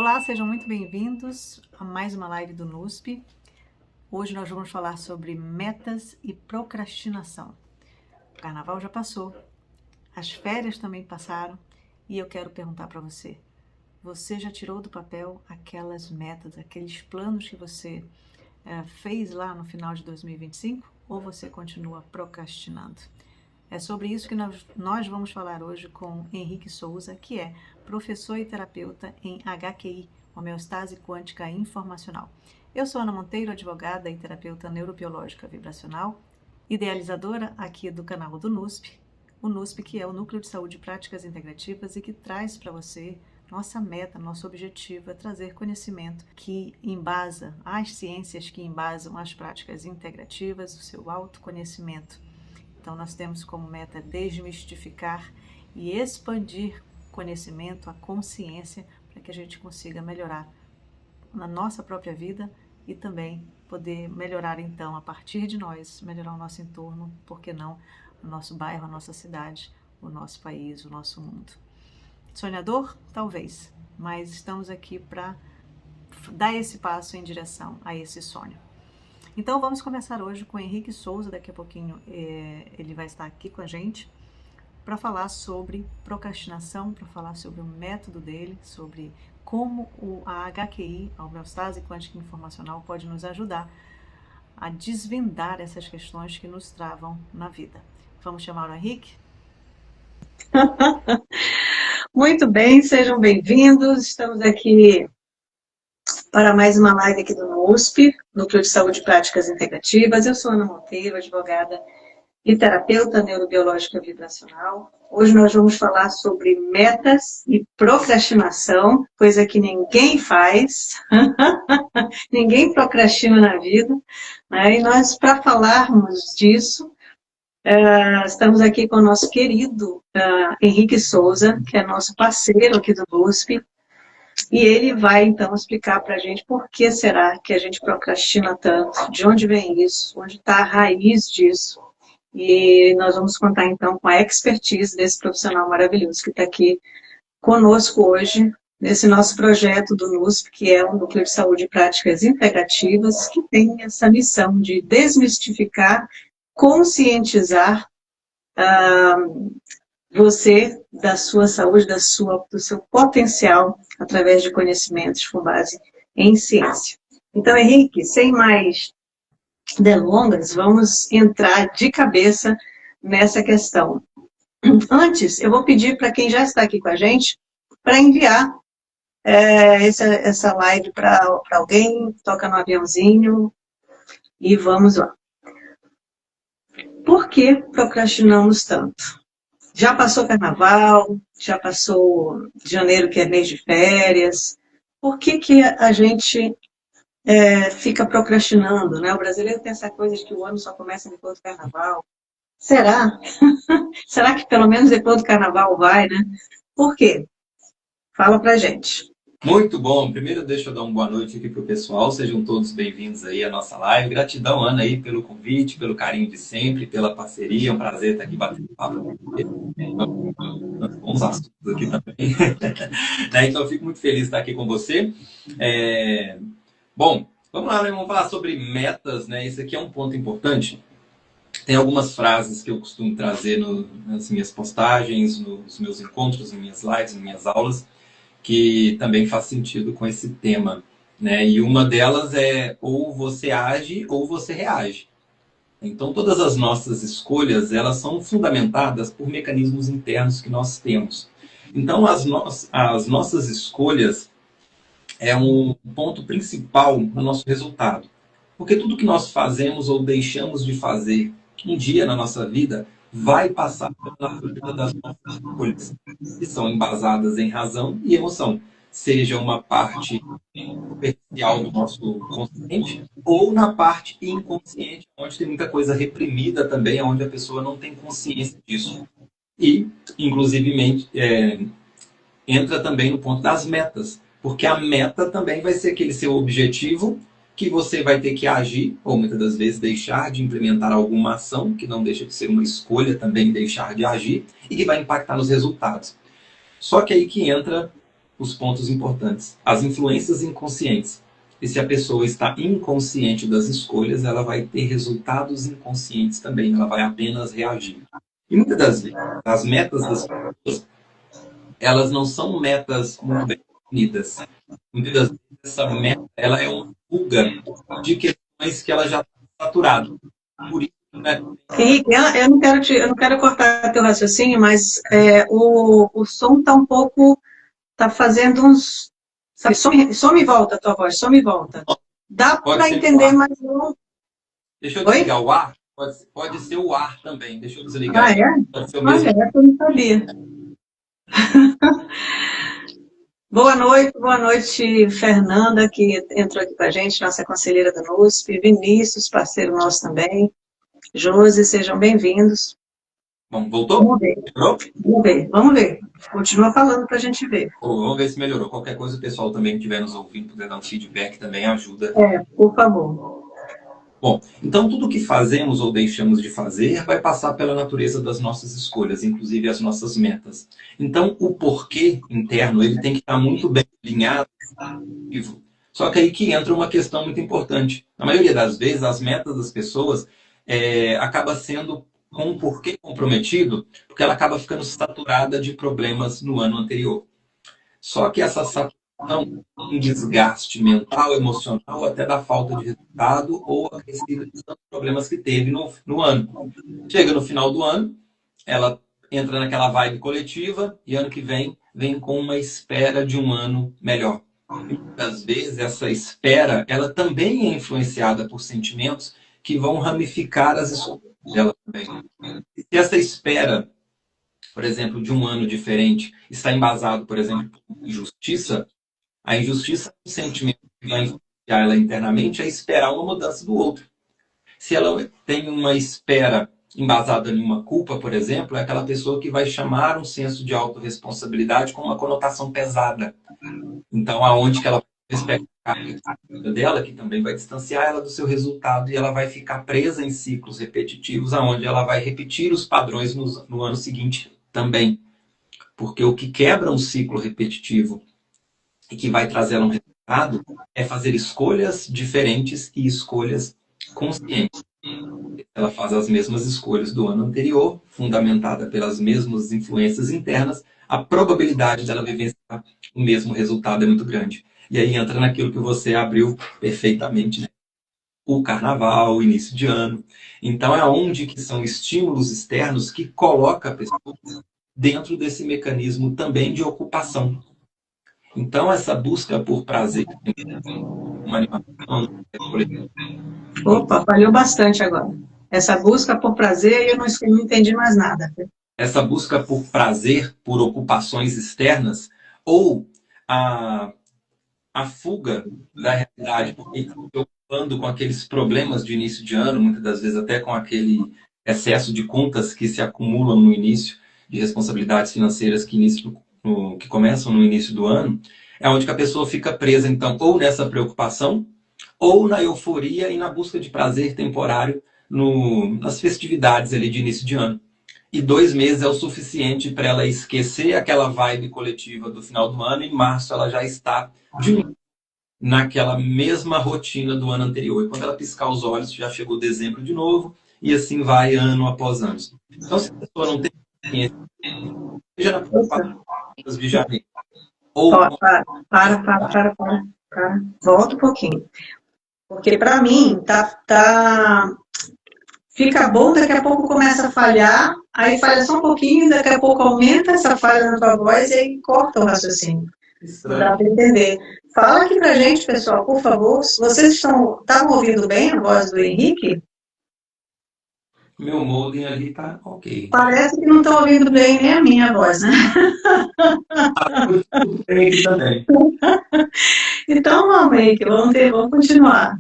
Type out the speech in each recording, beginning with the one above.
Olá, sejam muito bem-vindos a mais uma live do NUSP. Hoje nós vamos falar sobre metas e procrastinação. O carnaval já passou, as férias também passaram e eu quero perguntar para você: você já tirou do papel aquelas metas, aqueles planos que você fez lá no final de 2025 ou você continua procrastinando? É sobre isso que nós vamos falar hoje com Henrique Souza, que é professor e terapeuta em HQI, Homeostase Quântica Informacional. Eu sou Ana Monteiro, advogada e terapeuta neurobiológica vibracional, idealizadora aqui do canal do NUSP, o NUSP que é o Núcleo de Saúde e Práticas Integrativas e que traz para você nossa meta, nosso objetivo é trazer conhecimento que embasa as ciências que embasam as práticas integrativas, o seu autoconhecimento. Então, nós temos como meta desmistificar e expandir conhecimento, a consciência, para que a gente consiga melhorar na nossa própria vida e também poder melhorar, então, a partir de nós, melhorar o nosso entorno, por que não, o nosso bairro, a nossa cidade, o nosso país, o nosso mundo. Sonhador? Talvez, mas estamos aqui para dar esse passo em direção a esse sonho. Então vamos começar hoje com o Henrique Souza, daqui a pouquinho ele vai estar aqui com a gente para falar sobre procrastinação, para falar sobre o método dele, sobre como a HQI, a Homeostase Quântica Informacional, pode nos ajudar a desvendar essas questões que nos travam na vida. Vamos chamar o Henrique? Muito bem, sejam bem-vindos. Estamos aqui para mais uma live aqui do NUSP, Núcleo de Saúde e Práticas Integrativas. Eu sou Ana Monteiro, advogada e terapeuta neurobiológica vibracional. Hoje nós vamos falar sobre metas e procrastinação, coisa que ninguém faz, ninguém procrastina na vida, né? E nós, para falarmos disso, estamos aqui com o nosso querido Henrique Souza, que é nosso parceiro aqui do NUSP, e ele vai, então, explicar para a gente por que será que a gente procrastina tanto, de onde vem isso, onde está a raiz disso. E nós vamos contar, então, com a expertise desse profissional maravilhoso que está aqui conosco hoje, nesse nosso projeto do NUSP, que é o Núcleo de Saúde e Práticas Integrativas, que tem essa missão de desmistificar, conscientizar você da sua saúde, do seu potencial, através de conhecimentos com base em ciência. Então, Henrique, sem mais delongas, vamos entrar de cabeça nessa questão. Antes, eu vou pedir para quem já está aqui com a gente, para enviar essa live para alguém, toca no aviãozinho e vamos lá. Por que procrastinamos tanto? Já passou carnaval, já passou janeiro, que é mês de férias. Por que a gente fica procrastinando, né? O brasileiro tem essa coisa de que o ano só começa depois do carnaval. Será? Será que pelo menos depois do carnaval vai, né? Por quê? Fala pra gente. Muito bom. Primeiro, deixa eu dar uma boa noite aqui para o pessoal. Sejam todos bem-vindos aí à nossa live. Gratidão, Ana, aí pelo convite, pelo carinho de sempre, pela parceria. É um prazer estar aqui batendo papo. Bons assuntos aqui também. Então, eu fico muito feliz de estar aqui com você. Bom, vamos lá, né? Vamos falar sobre metas, né? Esse aqui é um ponto importante. Tem algumas frases que eu costumo trazer nas minhas postagens, nos meus encontros, em minhas lives, em minhas aulas, que também faz sentido com esse tema, né? E uma delas é ou você age ou você reage. Então, todas as nossas escolhas, elas são fundamentadas por mecanismos internos que nós temos. Então, as nossas escolhas é um ponto principal no nosso resultado. Porque tudo que nós fazemos ou deixamos de fazer um dia na nossa vida vai passar pela vida das nossas escolhas, que são embasadas em razão e emoção, seja uma parte superficial do nosso consciente ou na parte inconsciente, onde tem muita coisa reprimida também, onde a pessoa não tem consciência disso. E, inclusive, entra também no ponto das metas, porque a meta também vai ser aquele seu objetivo que você vai ter que agir, ou muitas das vezes deixar de implementar alguma ação, que não deixa de ser uma escolha também deixar de agir, e que vai impactar nos resultados. Só que aí que entra os pontos importantes. As influências inconscientes. E se a pessoa está inconsciente das escolhas, ela vai ter resultados inconscientes também, ela vai apenas reagir. E muitas das vezes, as metas das pessoas, elas não são metas muito bem definidas. Muitas das vezes, essa meta ela é uma fuga de questões que ela já está saturada. Por isso, né? Henrique, eu não quero cortar teu raciocínio, mas o som está um pouco, está fazendo uns, sabe, some e volta a tua voz, some e volta. Dá para entender, mas não. Deixa eu desligar o ar. Pode ser o ar também. Deixa eu desligar. Ah, é? Pode ser o mesmo. Olha, eu não sabia. Boa noite, Fernanda, que entrou aqui com a gente, nossa conselheira da NUSP, Vinícius, parceiro nosso também, Josi, sejam bem-vindos. Bom, voltou? Vamos ver. Melhorou? Vamos ver. Continua falando para a gente ver. Vamos ver se melhorou. Qualquer coisa, o pessoal também que estiver nos ouvindo, puder dar um feedback também ajuda. Por favor. Bom, então tudo que fazemos ou deixamos de fazer vai passar pela natureza das nossas escolhas, inclusive as nossas metas. Então, o porquê interno, ele tem que estar muito bem alinhado. Só que aí que entra uma questão muito importante. Na maioria das vezes, as metas das pessoas acaba sendo com um porquê comprometido, porque ela acaba ficando saturada de problemas no ano anterior. Só que essa saturação, um desgaste mental, emocional, até da falta de resultado ou acrescido de tantos problemas que teve no ano. Chega no final do ano, ela entra naquela vibe coletiva e ano que vem com uma espera de um ano melhor. E muitas vezes essa espera, ela também é influenciada por sentimentos que vão ramificar as escolhas dela também. E se essa espera, por exemplo, de um ano diferente, está embasado, por exemplo, em injustiça, a injustiça é um sentimento que vai influenciar ela internamente a esperar uma mudança do outro. Se ela tem uma espera embasada em uma culpa, por exemplo, é aquela pessoa que vai chamar um senso de autorresponsabilidade com uma conotação pesada. Então, aonde que ela vai respeitar a dela, que também vai distanciar ela do seu resultado e ela vai ficar presa em ciclos repetitivos, aonde ela vai repetir os padrões no ano seguinte também. Porque o que quebra um ciclo repetitivo e que vai trazer ela um resultado é fazer escolhas diferentes e escolhas conscientes. Ela faz as mesmas escolhas do ano anterior, fundamentada pelas mesmas influências internas, a probabilidade dela vivenciar o mesmo resultado é muito grande. E aí entra naquilo que você abriu perfeitamente, né? O carnaval, o início de ano. Então é onde que são estímulos externos que coloca a pessoa dentro desse mecanismo também de ocupação. Então essa busca por prazer, uma animação, Opa, falhou bastante agora. Essa busca por prazer, eu não entendi mais nada. Essa busca por prazer, por ocupações externas, ou a fuga da realidade, porque está se preocupando com aqueles problemas de início de ano, muitas das vezes até com aquele excesso de contas que se acumulam no início, de responsabilidades financeiras que começam no início do ano, é onde que a pessoa fica presa, então, ou nessa preocupação, ou na euforia e na busca de prazer temporário nas festividades ali de início de ano. E 2 meses é o suficiente para ela esquecer aquela vibe coletiva do final do ano. Em março ela já está de novo naquela mesma rotina do ano anterior. E quando ela piscar os olhos, já chegou dezembro de novo. E assim vai ano após ano. Então, se a pessoa não tem consciência, seja na preocupação de janeiro. Ou... Para. Volta um pouquinho. Porque para mim, fica bom, daqui a pouco começa a falhar, aí falha só um pouquinho, daqui a pouco aumenta essa falha na tua voz e aí corta o raciocínio. Não dá para entender. Fala aqui pra gente, pessoal, por favor. Vocês estavam ouvindo bem a voz do Henrique? Meu modem ali tá ok. Parece que não estão ouvindo bem nem a minha voz, né? Ele também. Então vamos, Henrique, vamos continuar.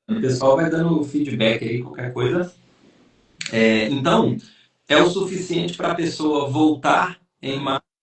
O pessoal vai dando feedback aí, qualquer coisa. Então, é o suficiente para a pessoa voltar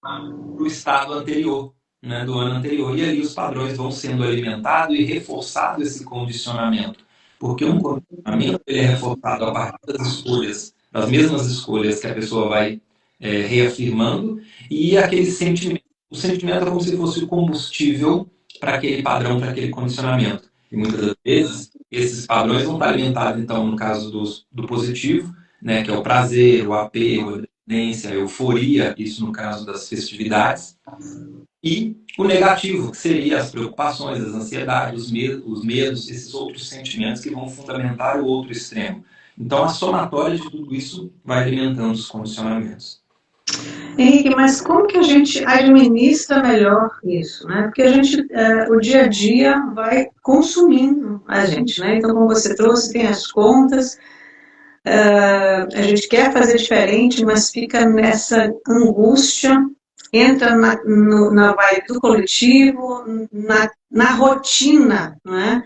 para o estado anterior, né, do ano anterior. E ali os padrões vão sendo alimentados e reforçado esse condicionamento. Porque um condicionamento ele é reforçado a partir das escolhas, das mesmas escolhas que a pessoa vai reafirmando, e aquele sentimento o sentimento é como se fosse o combustível para aquele padrão, para aquele condicionamento. E muitas das vezes, esses padrões vão estar alimentados, então, no caso do positivo, né, que é o prazer, o apego, a dependência, a euforia, isso no caso das festividades, e o negativo, que seria as preocupações, as ansiedades, os medos, esses outros sentimentos que vão fundamentar o outro extremo. Então, a somatória de tudo isso vai alimentando os condicionamentos. Henrique, mas como que a gente administra melhor isso, né? Porque a gente, o dia a dia vai consumindo a gente, né? Então, como você trouxe, tem as contas, a gente quer fazer diferente, mas fica nessa angústia, entra na vibe do coletivo, na rotina, né?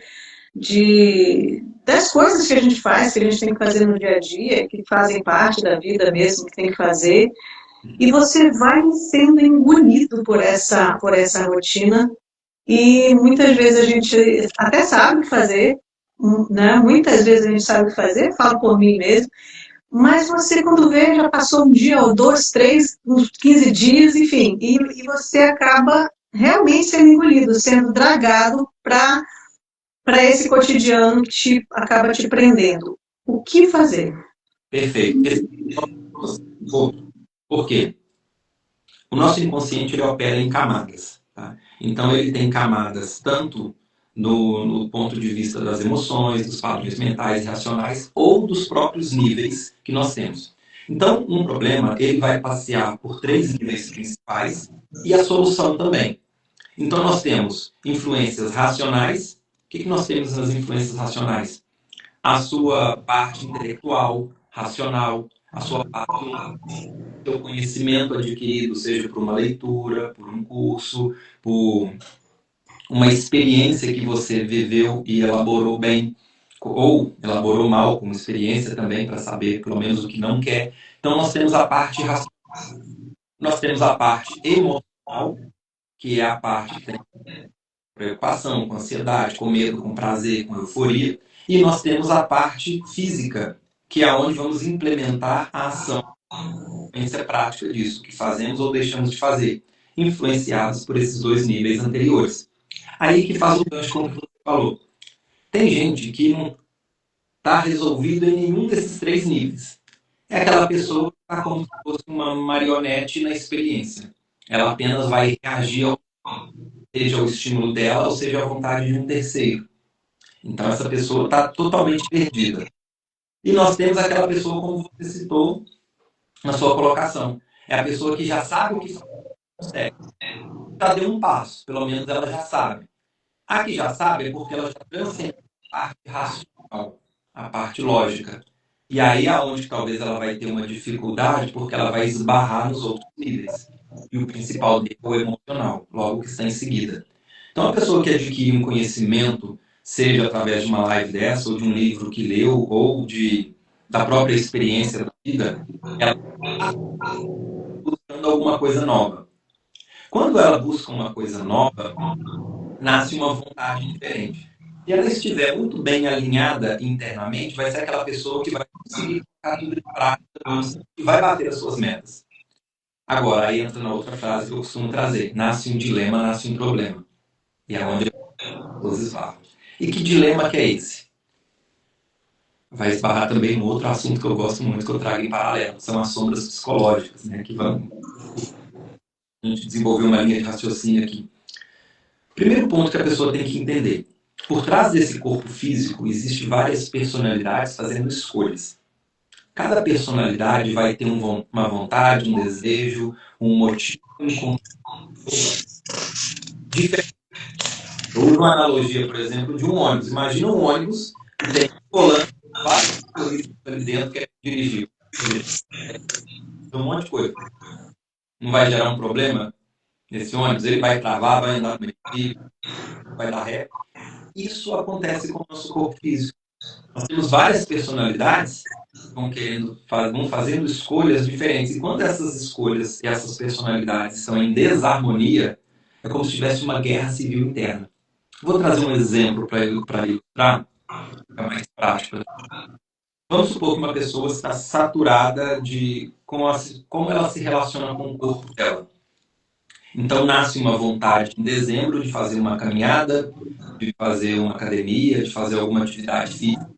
Das coisas que a gente faz, que a gente tem que fazer no dia a dia, que fazem parte da vida mesmo, que tem que fazer, e você vai sendo engolido por essa rotina, e muitas vezes a gente até sabe o que fazer, né? Muitas vezes a gente sabe o que fazer, falo por mim mesmo, mas você quando vê já passou um dia ou dois, três, uns 15 dias, enfim, e você acaba realmente sendo engolido, sendo dragado para esse cotidiano que acaba te prendendo. O que fazer? Perfeito. Por quê? O nosso inconsciente ele opera em camadas. Tá? Então, ele tem camadas tanto no ponto de vista das emoções, dos padrões mentais e racionais, ou dos próprios níveis que nós temos. Então, um problema, ele vai passear por 3 níveis principais e a solução também. Então, nós temos influências racionais. O que nós temos nas influências racionais? A sua parte intelectual, racional, a sua parte seu conhecimento adquirido, seja por uma leitura, por um curso, por uma experiência que você viveu e elaborou bem, ou elaborou mal como experiência também, para saber pelo menos o que não quer. Então, nós temos a parte racional, nós temos a parte emocional, que é a parte que tem preocupação, com ansiedade, com medo, com prazer, com euforia. E nós temos a parte física, que é onde vamos implementar a ação, a prática disso, que fazemos ou deixamos de fazer, influenciados por esses 2 níveis anteriores. Aí que faz o gancho com o que você falou. Tem gente que não está resolvido em nenhum desses 3 níveis. É aquela pessoa que está como se fosse uma marionete na experiência. Ela apenas vai reagir seja ao estímulo dela, ou seja à vontade de um terceiro. Então, essa pessoa está totalmente perdida. E nós temos aquela pessoa, como você citou na sua colocação. É a pessoa que já sabe o que consegue. Já deu um passo, pelo menos ela já sabe. A que já sabe é porque ela já transcendeu a parte racional, a parte lógica. E aí é onde talvez ela vai ter uma dificuldade, porque ela vai esbarrar nos outros níveis. E o principal dele é o emocional, logo que está em seguida. Então, a pessoa que adquire um conhecimento, seja através de uma live dessa, ou de um livro que leu, ou da própria experiência da vida, ela está buscando alguma coisa nova. Quando ela busca uma coisa nova, nasce uma vontade diferente. Se ela estiver muito bem alinhada internamente, vai ser aquela pessoa que vai conseguir colocar tudo em prática e vai bater as suas metas. Agora, aí entra na outra frase que eu costumo trazer. Nasce um dilema, nasce um problema. E é onde as esbarram. E que dilema que é esse? Vai esbarrar também no outro assunto que eu gosto muito, que eu trago em paralelo. São as sombras psicológicas, né? Que vão... A gente desenvolver uma linha de raciocínio aqui. Primeiro ponto que a pessoa tem que entender. Por trás desse corpo físico, existem várias personalidades fazendo escolhas. Cada personalidade vai ter uma vontade, um desejo, um motivo, diferente. Eu uso uma analogia, por exemplo, de um ônibus. Imagina um ônibus que tem volante, vários motoristas ali dentro que é dirigir. Um monte de coisa. Não vai gerar um problema nesse ônibus? Ele vai travar, vai andar no meio, vai dar ré. Isso acontece com o nosso corpo físico. Nós temos várias personalidades que vão fazendo escolhas diferentes. E quando essas escolhas e essas personalidades são em desarmonia, é como se tivesse uma guerra civil interna. Vou trazer um exemplo para ilustrar, ficar mais prático. Vamos supor que uma pessoa está saturada de como ela se relaciona com o corpo dela. Então nasce uma vontade em dezembro de fazer uma caminhada, de fazer uma academia, de fazer alguma atividade física.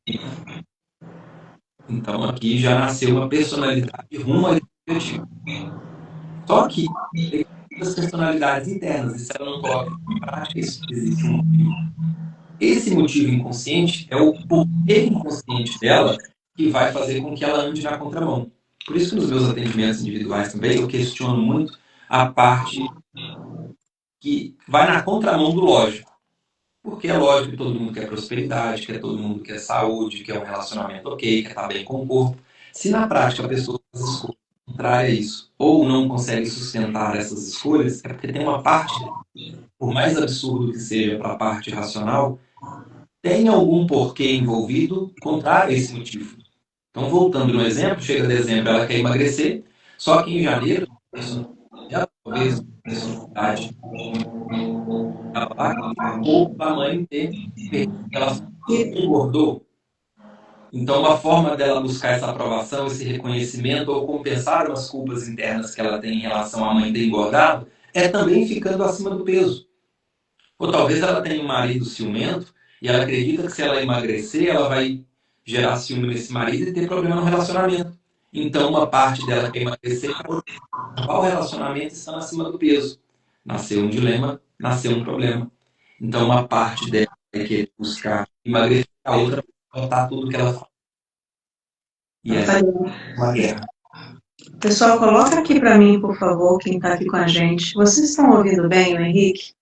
Então aqui já nasceu uma personalidade rumo a esse objetivo. Só que tem as personalidades internas, e se ela não coloca em prática, isso existe um motivo. Esse motivo inconsciente é o poder inconsciente dela que vai fazer com que ela ande na contramão. Por isso que nos meus atendimentos individuais também eu questiono muito a parte que vai na contramão do lógico. Porque é lógico que todo mundo quer prosperidade, que todo mundo quer saúde, quer um relacionamento ok, quer estar bem com o corpo. Se na prática a pessoa faz escolhas contrárias a isso, ou não consegue sustentar essas escolhas, é porque tem uma parte, por mais absurdo que seja para a parte racional, tem algum porquê envolvido contrário a esse motivo. Então, voltando no exemplo, chega dezembro, ela quer emagrecer, só que em janeiro, ela talvez a personalidade ela ou a mãe ter ela engordou. Então, uma forma dela buscar essa aprovação, esse reconhecimento ou compensar umas culpas internas que ela tem em relação à mãe ter engordado, é também ficando acima do peso. Ou talvez ela tenha um marido ciumento e ela acredita que se ela emagrecer, ela vai gerar ciúme nesse marido e ter problema no relacionamento. Então, uma parte dela quer emagrecer e o relacionamento está acima do peso. Nasceu um dilema, nasceu um problema. Então, uma parte dela é querer buscar emagrecer, a outra vai botar tudo que ela faz. E essa é uma guerra. Pessoal, coloca aqui para mim, por favor, quem está aqui com a gente. Vocês estão ouvindo bem o Henrique?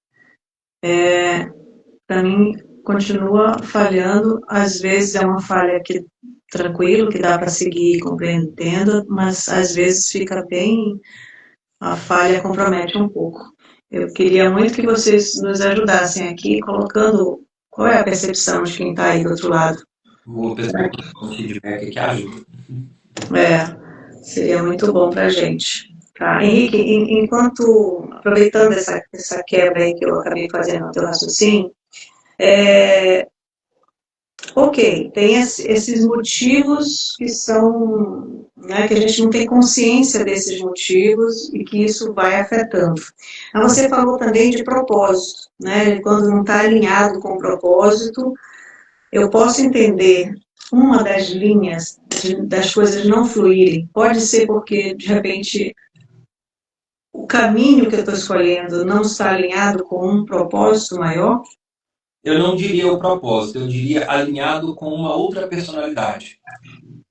Para mim, continua falhando. Às vezes é uma falha que tranquilo, que dá para seguir compreendendo, mas às vezes fica bem, a falha compromete um pouco. Eu queria muito que vocês nos ajudassem aqui, colocando qual é a percepção de quem está aí do outro lado. Vou pensar no feedback que ajuda. Seria muito bom para a gente. Tá? Henrique, enquanto, aproveitando essa quebra aí que eu acabei fazendo no teu raciocínio, ok, tem esses motivos que são, né, que a gente não tem consciência desses motivos e que isso vai afetando. Mas você falou também de propósito, né, quando não está alinhado com o propósito, eu posso entender uma das linhas das coisas não fluírem, pode ser porque, de repente, o caminho que eu estou escolhendo não está alinhado com um propósito maior? Eu não diria o propósito, eu diria alinhado com uma outra personalidade.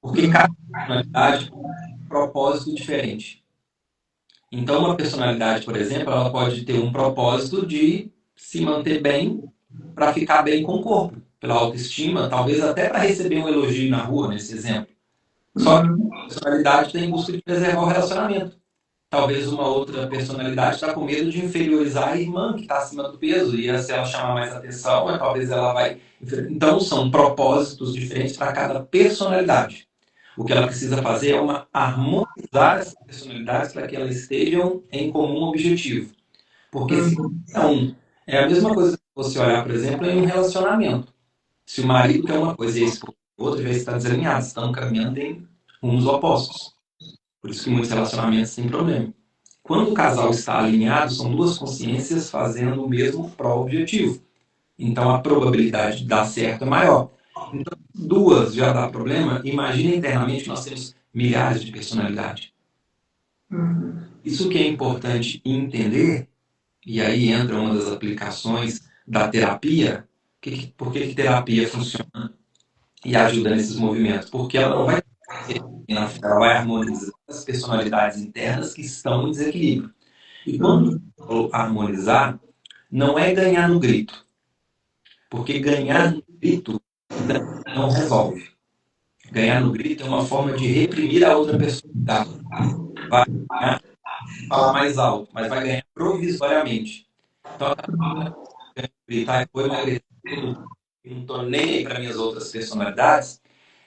Porque cada personalidade tem um propósito diferente. Então, uma personalidade, por exemplo, ela pode ter um propósito de se manter bem para ficar bem com o corpo, pela autoestima, talvez até para receber um elogio na rua, nesse exemplo. Só que a personalidade está em busca de preservar o relacionamento. Talvez uma outra personalidade está com medo de inferiorizar a irmã que está acima do peso, e se ela chamar mais atenção, talvez ela vai. Então, são propósitos diferentes para cada personalidade. O que ela precisa fazer é harmonizar essas personalidades para que elas estejam em comum objetivo. Porque se não, é a mesma coisa que você olhar, por exemplo, em um relacionamento. Se o marido quer uma coisa e a esposa quer outra, já está desalinhado, estão caminhando em rumos opostos. Por isso que muitos relacionamentos têm problema. Quando o casal está alinhado, são duas consciências fazendo o mesmo pró-objetivo. Então a probabilidade de dar certo é maior. Então, duas já dá problema, imagina internamente que nós temos milhares de personalidades. Isso que é importante entender, e aí entra uma das aplicações da terapia. Por que terapia funciona e ajuda nesses movimentos? Porque ela não vai ela vai harmonizar as personalidades internas que estão em desequilíbrio. E quando harmonizar, não é ganhar no grito. Porque ganhar no grito não resolve. Ganhar no grito é uma forma de reprimir a outra personalidade. Vai ganhar, falar mais alto, mas vai ganhar provisoriamente. Então, gritar, eu vou emagrecer, não estou nem aí para minhas outras personalidades,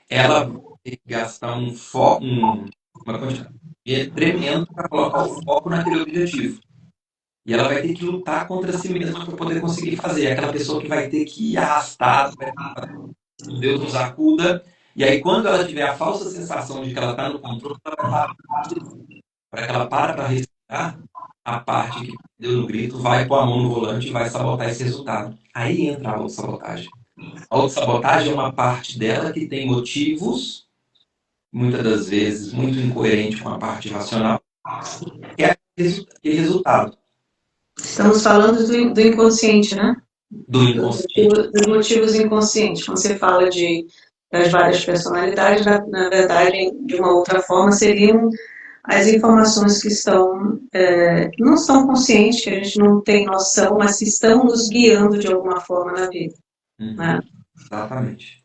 ela vai ter que gastar uma quantidade tremenda para colocar o foco naquele objetivo. E ela vai ter que lutar contra si mesma para poder conseguir fazer. É aquela pessoa que vai ter que ir arrastada, Deus nos acuda. E aí, quando ela tiver a falsa sensação de que ela está no controle, ela vai parar para que ela para respirar a parte que deu no grito vai pôr a mão no volante e vai sabotar esse resultado. Aí entra a autossabotagem. A autossabotagem é uma parte dela que tem motivos, muitas das vezes, muito incoerente com a parte racional, que é aquele resultado Estamos falando do inconsciente, né? do inconsciente. Dos motivos inconscientes. Quando você fala das várias personalidades, na verdade, de uma outra forma, seriam as informações que que não estão conscientes, que a gente não tem noção, mas que estão nos guiando de alguma forma na vida. Né? Exatamente.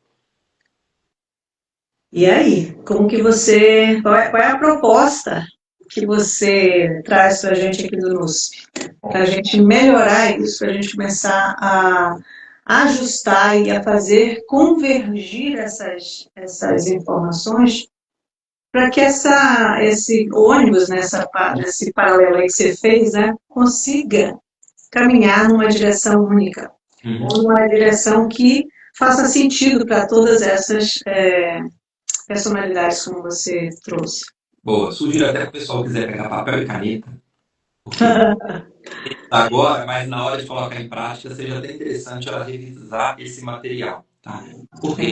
E aí, qual é a proposta que você traz para a gente aqui do NUSP? Para a gente melhorar isso, para a gente começar a ajustar e a fazer convergir essas informações para que esse ônibus, nesse paralelo aí que você fez, né, consiga caminhar numa direção única, ou numa direção que faça sentido para todas essas personalidades como você trouxe. Boa, sugiro até que o pessoal quiser pegar papel e caneta, porque agora, mas na hora de colocar em prática, seja até interessante ela revisar esse material, tá? Porque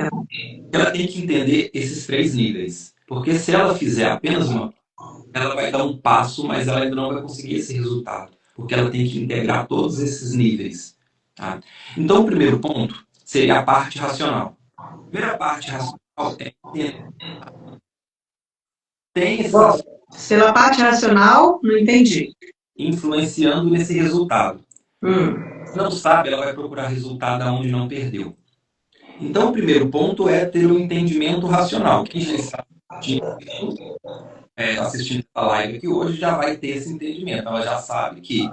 ela tem que entender esses 3 níveis. Porque se ela fizer apenas uma, ela vai dar um passo, mas ela ainda não vai conseguir esse resultado. Porque ela tem que integrar todos esses níveis. Tá? Então, o primeiro ponto seria a parte racional. A primeira parte racional tem esse pela parte racional, não entendi. influenciando nesse resultado. Se não sabe, ela vai procurar resultado onde não perdeu. Então, o primeiro ponto é ter um entendimento racional. Quem já está assistindo a live aqui hoje já vai ter esse entendimento. Ela já sabe que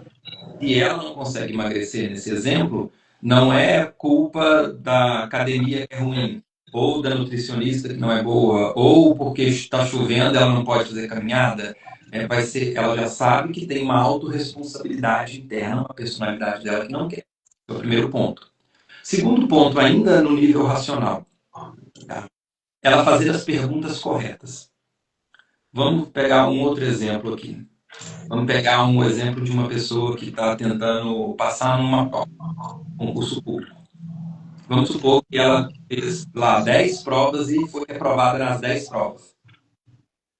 se ela não consegue emagrecer nesse exemplo, não é culpa da academia que é ruim, ou da nutricionista que não é boa, ou porque está chovendo ela não pode fazer caminhada. Ela já sabe que tem uma autorresponsabilidade interna, uma personalidade dela que não quer. É o primeiro ponto. Segundo ponto, ainda no nível racional, tá? Ela fazer as perguntas corretas. Vamos pegar um outro exemplo aqui. Vamos pegar um exemplo de uma pessoa que está tentando passar numa prova, concurso público. Vamos supor que ela fez lá 10 provas e foi reprovada nas 10 provas.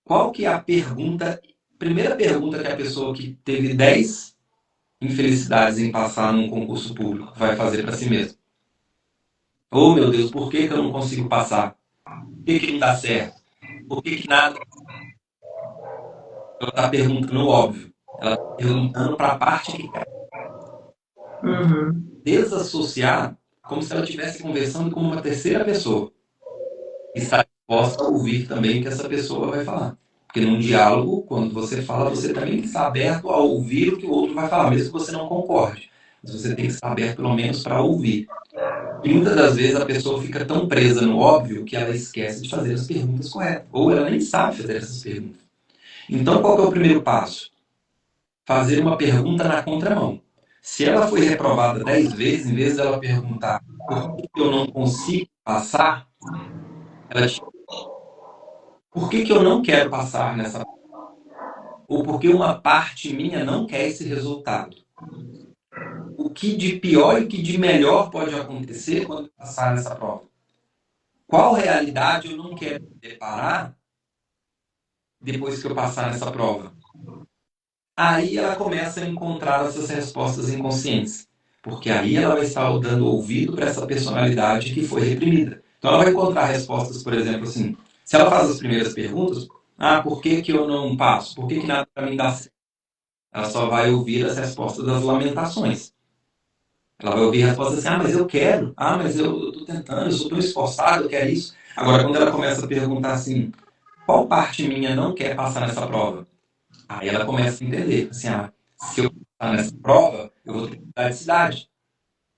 Qual que é a primeira pergunta que a pessoa que teve 10 infelicidades em passar num concurso público vai fazer para si mesma? Oh, meu Deus, por que eu não consigo passar? Por que não dá certo? Por que nada? Ela está perguntando o óbvio. Ela está perguntando para a parte que quer. Desassociar como se ela estivesse conversando com uma terceira pessoa. E estar disposta a ouvir também o que essa pessoa vai falar. Porque num diálogo, quando você fala, você também tem que estar aberto a ouvir o que o outro vai falar, mesmo que você não concorde. Mas você tem que estar aberto, pelo menos, para ouvir. E muitas das vezes a pessoa fica tão presa no óbvio que ela esquece de fazer as perguntas corretas. Ou ela nem sabe fazer essas perguntas. Então, qual que é o primeiro passo? Fazer uma pergunta na contramão. Se ela foi reprovada 10 vezes, em vez dela perguntar por que eu não consigo passar, ela diz, por que eu não quero passar nessa prova? Ou porque uma parte minha não quer esse resultado. O que de pior e o que de melhor pode acontecer quando eu passar nessa prova? Qual realidade eu não quero me deparar depois que eu passar nessa prova? Aí ela começa a encontrar essas respostas inconscientes. Porque aí ela vai estar dando ouvido para essa personalidade que foi reprimida. Então ela vai encontrar respostas, por exemplo, assim, se ela faz as primeiras perguntas, por que eu não passo? Por que nada para mim dá certo? Ela só vai ouvir as respostas das lamentações. Ela vai ouvir a resposta assim, mas eu quero, mas eu estou tentando, eu sou tão esforçado, eu quero isso. Agora, quando ela começa a perguntar assim, qual parte minha não quer passar nessa prova? Aí ela começa a entender, assim, se eu passar nessa prova, eu vou ter que mudar de cidade.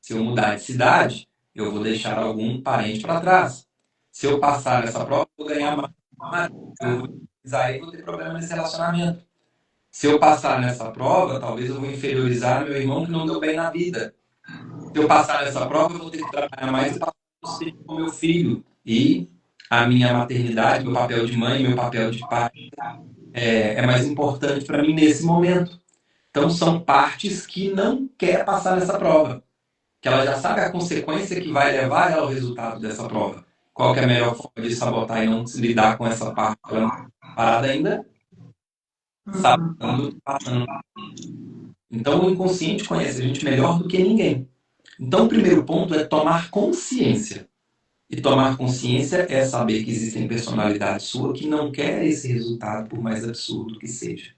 Se eu mudar de cidade, eu vou deixar algum parente para trás. Se eu passar nessa prova, eu vou ganhar mais. Eu vou precisar e vou ter problema nesse relacionamento. Se eu passar nessa prova, talvez eu vou inferiorizar meu irmão que não deu bem na vida. Se eu passar nessa prova, eu vou ter que trabalhar mais e passar mais tempo com meu filho. E a minha maternidade, meu papel de mãe, meu papel de pai, é mais importante para mim nesse momento. Então, são partes que não quer passar nessa prova, que ela já sabe a consequência que vai levar ela ao resultado dessa prova. Qual que é a melhor forma de sabotar e não se lidar com essa parte que ela não está preparada ainda? Sabotando, passando. Então, o inconsciente conhece a gente melhor do que ninguém. Então, o primeiro ponto é tomar consciência. E tomar consciência é saber que existem personalidades suas que não querem esse resultado, por mais absurdo que seja.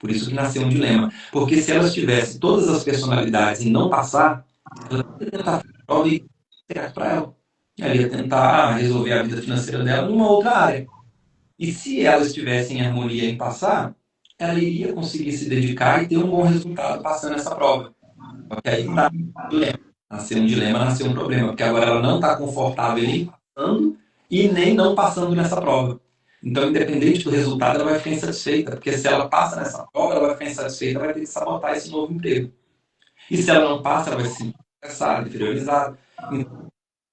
Por isso que nasceu um dilema. Porque se elas tivessem todas as personalidades e não passar, ela ia tentar fazer a prova e certo para ela. Ela ia tentar resolver a vida financeira dela numa outra área. E se elas estivessem em harmonia em passar, ela iria conseguir se dedicar e ter um bom resultado passando essa prova. Porque aí tá um dilema. Nasceu um dilema, nasceu um problema. Porque agora ela não está confortável nem passando e nem não passando nessa prova. Então, independente do resultado, ela vai ficar insatisfeita. Porque se ela passa nessa prova, ela vai ficar insatisfeita, vai ter que sabotar esse novo emprego. E se ela não passa, ela vai se sentir estressada, inferiorizada. Então,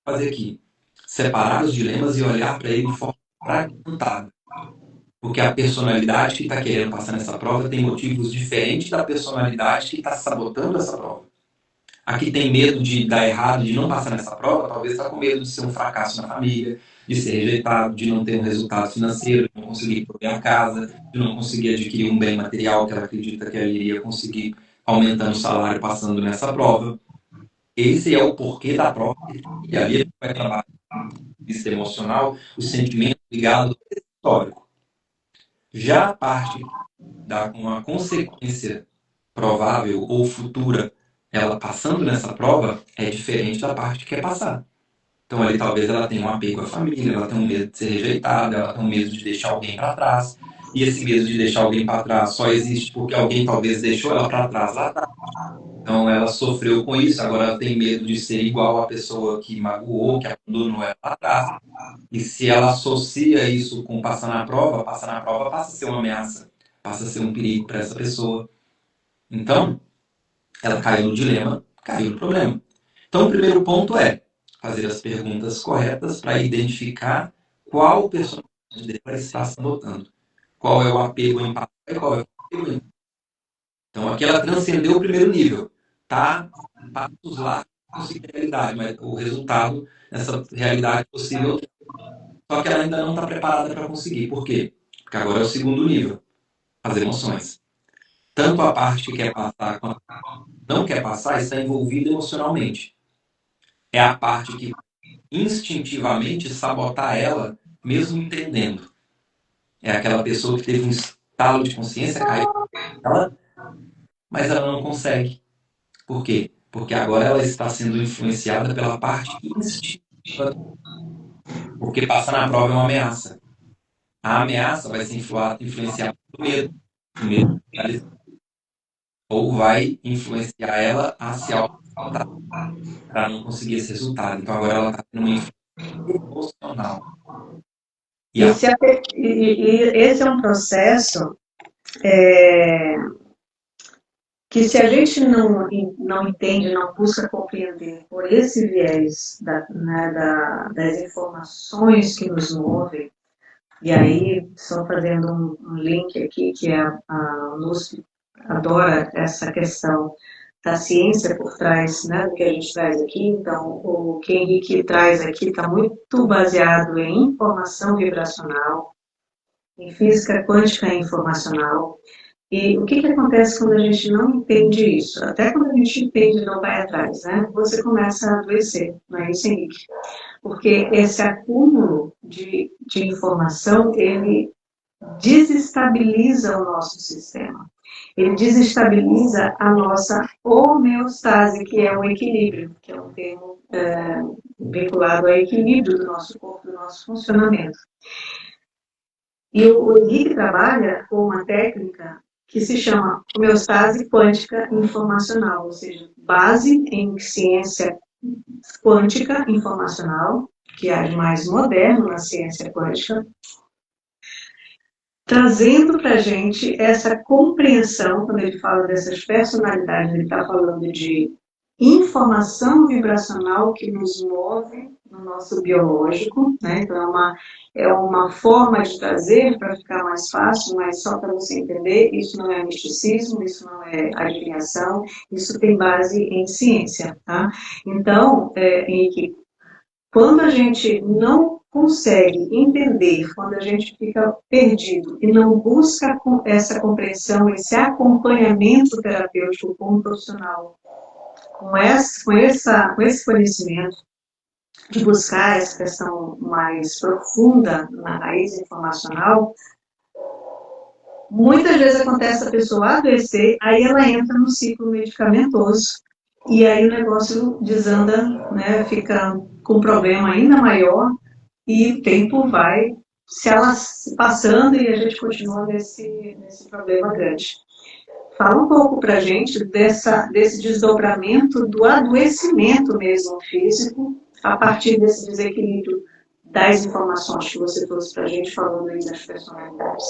fazer aqui, separar os dilemas e olhar para ele de forma fragmentada. Porque a personalidade que está querendo passar nessa prova tem motivos diferentes da personalidade que está sabotando essa prova. A que tem medo de dar errado, de não passar nessa prova, talvez está com medo de ser um fracasso na família, de ser rejeitado, de não ter um resultado financeiro, de não conseguir prover a casa, de não conseguir adquirir um bem material que ela acredita que ela iria conseguir aumentando o salário passando nessa prova. Esse é o porquê da prova. E ali a gente vai trabalhar o sistema emocional, o sentimento ligado ao histórico. Já a parte da uma consequência provável ou futura, ela passando nessa prova, é diferente da parte que quer passar. Então ali talvez ela tenha um apego à família, ela tenha um medo de ser rejeitada, ela tenha um medo de deixar alguém para trás. E esse medo de deixar alguém para trás só existe porque alguém talvez deixou ela para trás lá atrás. Então ela sofreu com isso, agora ela tem medo de ser igual à pessoa que magoou, que abandonou ela lá atrás. E se ela associa isso com passar na prova passa a ser uma ameaça, passa a ser um perigo para essa pessoa. Então, ela caiu no dilema, caiu no problema. Então, o primeiro ponto é fazer as perguntas corretas para identificar qual personagem dela está sabotando. Qual é o apego em passar e qual é o apego em... Então, aqui ela transcendeu o primeiro nível. Tá? Passos lá, conseguir realidade, mas o resultado nessa realidade possível. Só que ela ainda não está preparada para conseguir. Por quê? Porque agora é o segundo nível, as emoções. Tanto a parte que quer passar quanto a que não quer passar está envolvida emocionalmente. É a parte que instintivamente sabotar ela, mesmo entendendo. É aquela pessoa que teve um estalo de consciência, caiu nela, mas ela não consegue. Por quê? Porque agora ela está sendo influenciada pela parte instintiva. Porque passar na prova é uma ameaça. A ameaça vai ser influenciada pelo medo. O medo ou vai influenciar ela a se auto-sabotar para não conseguir esse resultado. Então agora ela está tendo uma influência emocional. Esse é um processo que se a gente não entende, não busca compreender por esse viés das informações que nos movem, e aí, só fazendo um link aqui, que a Lúcia adora essa questão da ciência por trás, né, do que a gente traz aqui. Então, o que Henrique traz aqui está muito baseado em informação vibracional, em física quântica informacional. E o que acontece quando a gente não entende isso? Até quando a gente entende e não vai atrás, né? Você começa a adoecer, não é isso, Henrique? Porque esse acúmulo de informação, ele desestabiliza o nosso sistema. Ele desestabiliza a nossa homeostase, que é o equilíbrio, que é um termo vinculado ao equilíbrio do nosso corpo, do nosso funcionamento. E o Henrique trabalha com uma técnica que se chama homeostase quântica informacional, ou seja, base em ciência quântica informacional, que é mais moderno na ciência quântica, trazendo para a gente essa compreensão, quando ele fala dessas personalidades, ele está falando de informação vibracional que nos move no nosso biológico, né? Então é uma forma de trazer para ficar mais fácil, mas só para você entender, isso não é misticismo, isso não é adivinhação, isso tem base em ciência, tá? Então, Henrique, quando a gente não consegue entender, quando a gente fica perdido e não busca essa compreensão, esse acompanhamento terapêutico com um profissional, com esse conhecimento, de buscar essa questão mais profunda na raiz informacional, muitas vezes acontece a pessoa adoecer, aí ela entra no ciclo medicamentoso, e aí o negócio desanda, né, fica com um problema ainda maior, e o tempo vai se passando e a gente continua nesse problema grande. Fala um pouco para a gente desse desdobramento do adoecimento mesmo físico, a partir desse desequilíbrio das informações que você trouxe para a gente, falando aí das personalidades.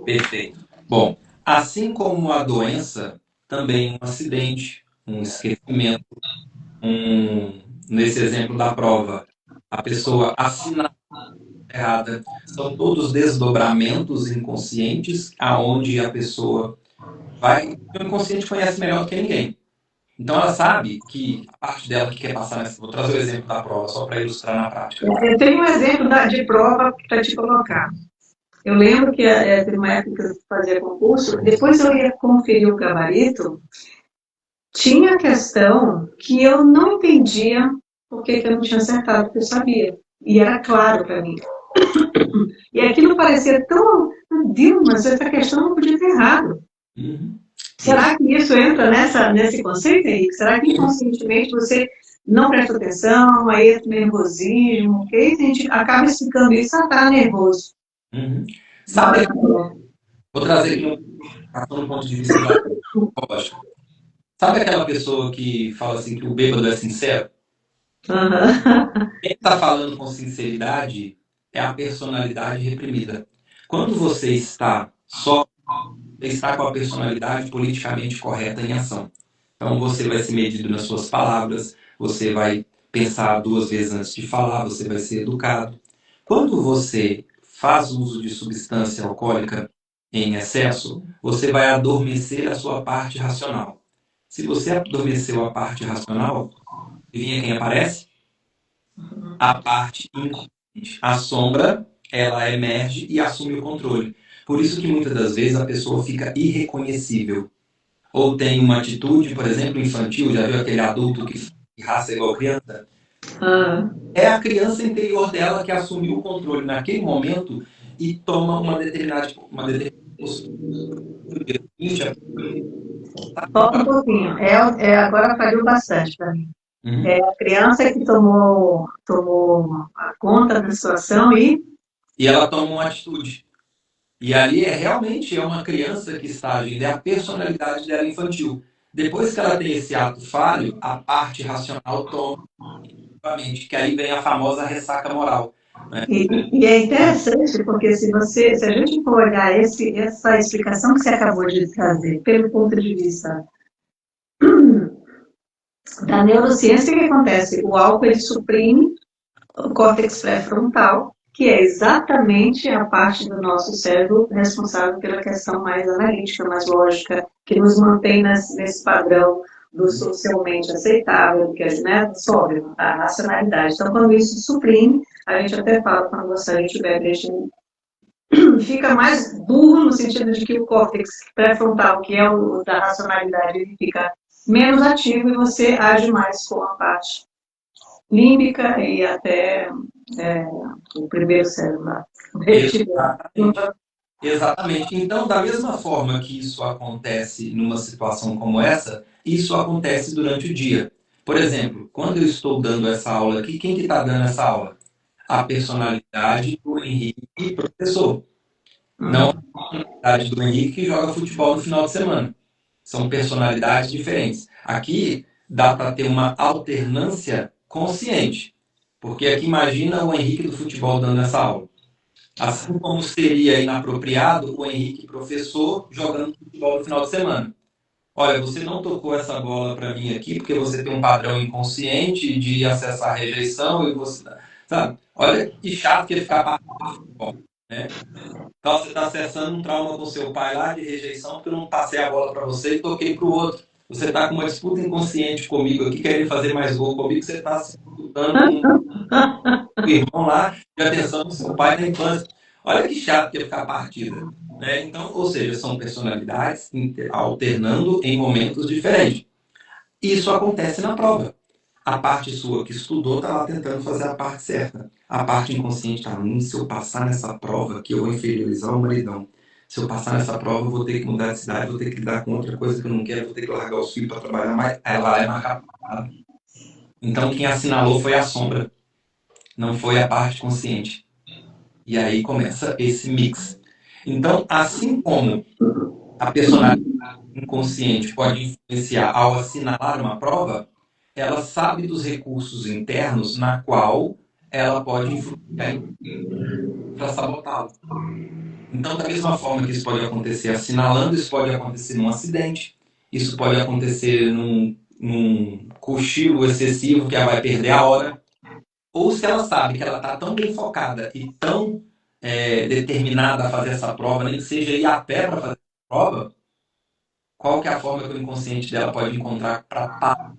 Perfeito. Bom, assim como a doença, também um acidente, um esquecimento, nesse exemplo da prova, a pessoa assinar errada, são todos desdobramentos inconscientes aonde a pessoa vai... O inconsciente conhece melhor do que ninguém. Então ela sabe que a parte dela que quer passar nessa... Vou trazer o exemplo da prova, só para ilustrar na prática. Eu tenho um exemplo de prova para te colocar. Eu lembro que teve uma época que eu fazia concurso, depois eu ia conferir o gabarito, tinha questão que eu não entendia por que eu não tinha acertado, porque eu sabia. E era claro para mim. E aquilo parecia tão... Meu Deus, mas essa questão não podia ter errado. Uhum. Será que isso entra nesse conceito, Henrique? Será que inconscientemente você não presta atenção, aí entra o nervosismo, que aí a gente acaba explicando isso, tá nervoso. Uhum. Sabe, vou trazer aqui um ponto de vista lógico. Sabe aquela pessoa que fala assim que o bêbado é sincero? Quem está falando com sinceridade é a personalidade reprimida. Quando você está com a personalidade politicamente correta em ação. Então você vai ser medido nas suas palavras, você vai pensar 2 vezes antes de falar, você vai ser educado. Quando você faz uso de substância alcoólica em excesso, você vai adormecer a sua parte racional. Se você adormeceu a parte racional, adivinha quem aparece? A parte inconsciente. A sombra, ela emerge e assume o controle. Por isso que muitas das vezes a pessoa fica irreconhecível. Ou tem uma atitude, por exemplo, infantil, já viu aquele adulto que raça igual criança? É a criança interior dela que assumiu o controle naquele momento e toma uma determinada postura. Só um pouquinho. Agora falhou bastante para mim. Uhum. É a criança que tomou a conta da situação e ela toma uma atitude. E ali realmente é uma criança que está agindo, é a personalidade dela infantil. Depois que ela tem esse ato falho, a parte racional toma, que aí vem a famosa ressaca moral. Né? E é interessante, porque se a gente for olhar essa explicação que você acabou de trazer, pelo ponto de vista da neurociência, o que acontece? O álcool ele suprime o córtex pré-frontal, que é exatamente a parte do nosso cérebro responsável pela questão mais analítica, mais lógica, que nos mantém nesse padrão do socialmente aceitável, que é, né, sóbrio, a racionalidade. Então, quando isso suprime, a gente até fala, quando a gente bebe, a gente fica mais burro no sentido de que o córtex pré-frontal, que é o da racionalidade, ele fica menos ativo e você age mais com a parte límbica e até o primeiro cérebro lá. Exatamente. Então, da mesma forma que isso acontece numa situação como essa, isso acontece durante o dia. Por exemplo, quando eu estou dando essa aula aqui, quem que está dando essa aula? A personalidade do Henrique, professor. Não a personalidade do Henrique que joga futebol no final de semana. São personalidades diferentes. Aqui dá para ter uma alternância consciente. Porque aqui imagina o Henrique do futebol dando essa aula. Assim como seria inapropriado o Henrique professor jogando futebol no final de semana. Olha, você não tocou essa bola para mim aqui porque você tem um padrão inconsciente de acessar rejeição e você, sabe? Olha que chato que ele ficar partido de futebol, né? Então você está acessando um trauma com seu pai lá de rejeição porque eu não passei a bola para você e toquei para o outro. Você está com uma disputa inconsciente comigo aqui, querendo fazer mais gol comigo, você está se disputando com o irmão lá de atenção do seu pai na infância. Olha que chato que é ficar partida. Né? Então, ou seja, são personalidades alternando em momentos diferentes. Isso acontece na prova. A parte sua que estudou está lá tentando fazer a parte certa. A parte inconsciente está, se eu passar nessa prova que eu vou inferiorizar a humanidão. Se eu passar nessa prova, eu vou ter que mudar de cidade, vou ter que lidar com outra coisa que eu não quero, vou ter que largar os filhos para trabalhar mais. Ela vai marcar. Então, quem assinalou foi a sombra, não foi a parte consciente. E aí começa esse mix. Então, assim como a personalidade inconsciente pode influenciar ao assinalar uma prova, ela sabe dos recursos internos na qual ela pode influenciar para sabotá-lo. Então, da mesma forma que isso pode acontecer assinalando, isso pode acontecer num acidente, isso pode acontecer num cochilo excessivo que ela vai perder a hora, ou se ela sabe que ela está tão bem focada e tão determinada a fazer essa prova, nem que seja ir a pé para fazer a prova, qual que é a forma que o inconsciente dela pode encontrar para estar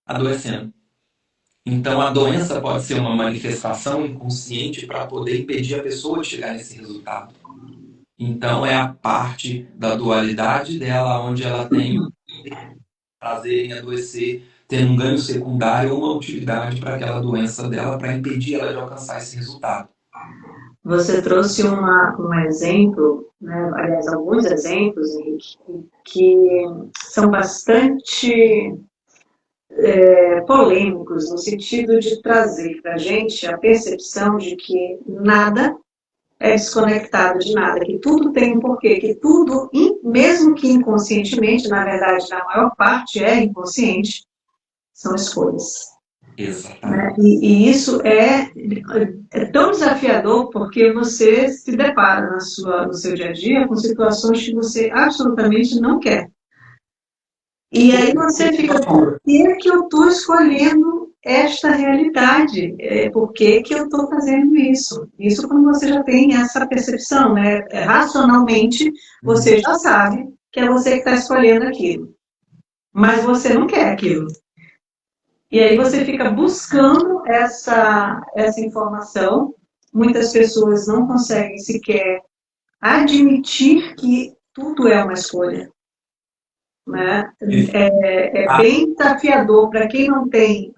adoecendo. Então, a doença pode ser uma manifestação inconsciente para poder impedir a pessoa de chegar nesse resultado. Então, é a parte da dualidade dela, onde ela tem prazer em adoecer, tendo um ganho secundário ou uma utilidade para aquela doença dela, para impedir ela de alcançar esse resultado. Você trouxe um exemplo, né, aliás, alguns exemplos que são bastante polêmicos, no sentido de trazer para a gente a percepção de que nada é desconectado de nada, que tudo tem um porquê, que tudo, mesmo que inconscientemente, na verdade, na maior parte é inconsciente, são escolhas. Exatamente. E isso é tão desafiador porque você se depara no seu dia a dia com situações que você absolutamente não quer. E aí você fica, por que eu estou escolhendo esta realidade? Por que eu estou fazendo isso? Isso quando você já tem essa percepção, né? Racionalmente, você já sabe que é você que está escolhendo aquilo. Mas você não quer aquilo. E aí você fica buscando essa informação. Muitas pessoas não conseguem sequer admitir que tudo é uma escolha. Né? É bem desafiador para quem não tem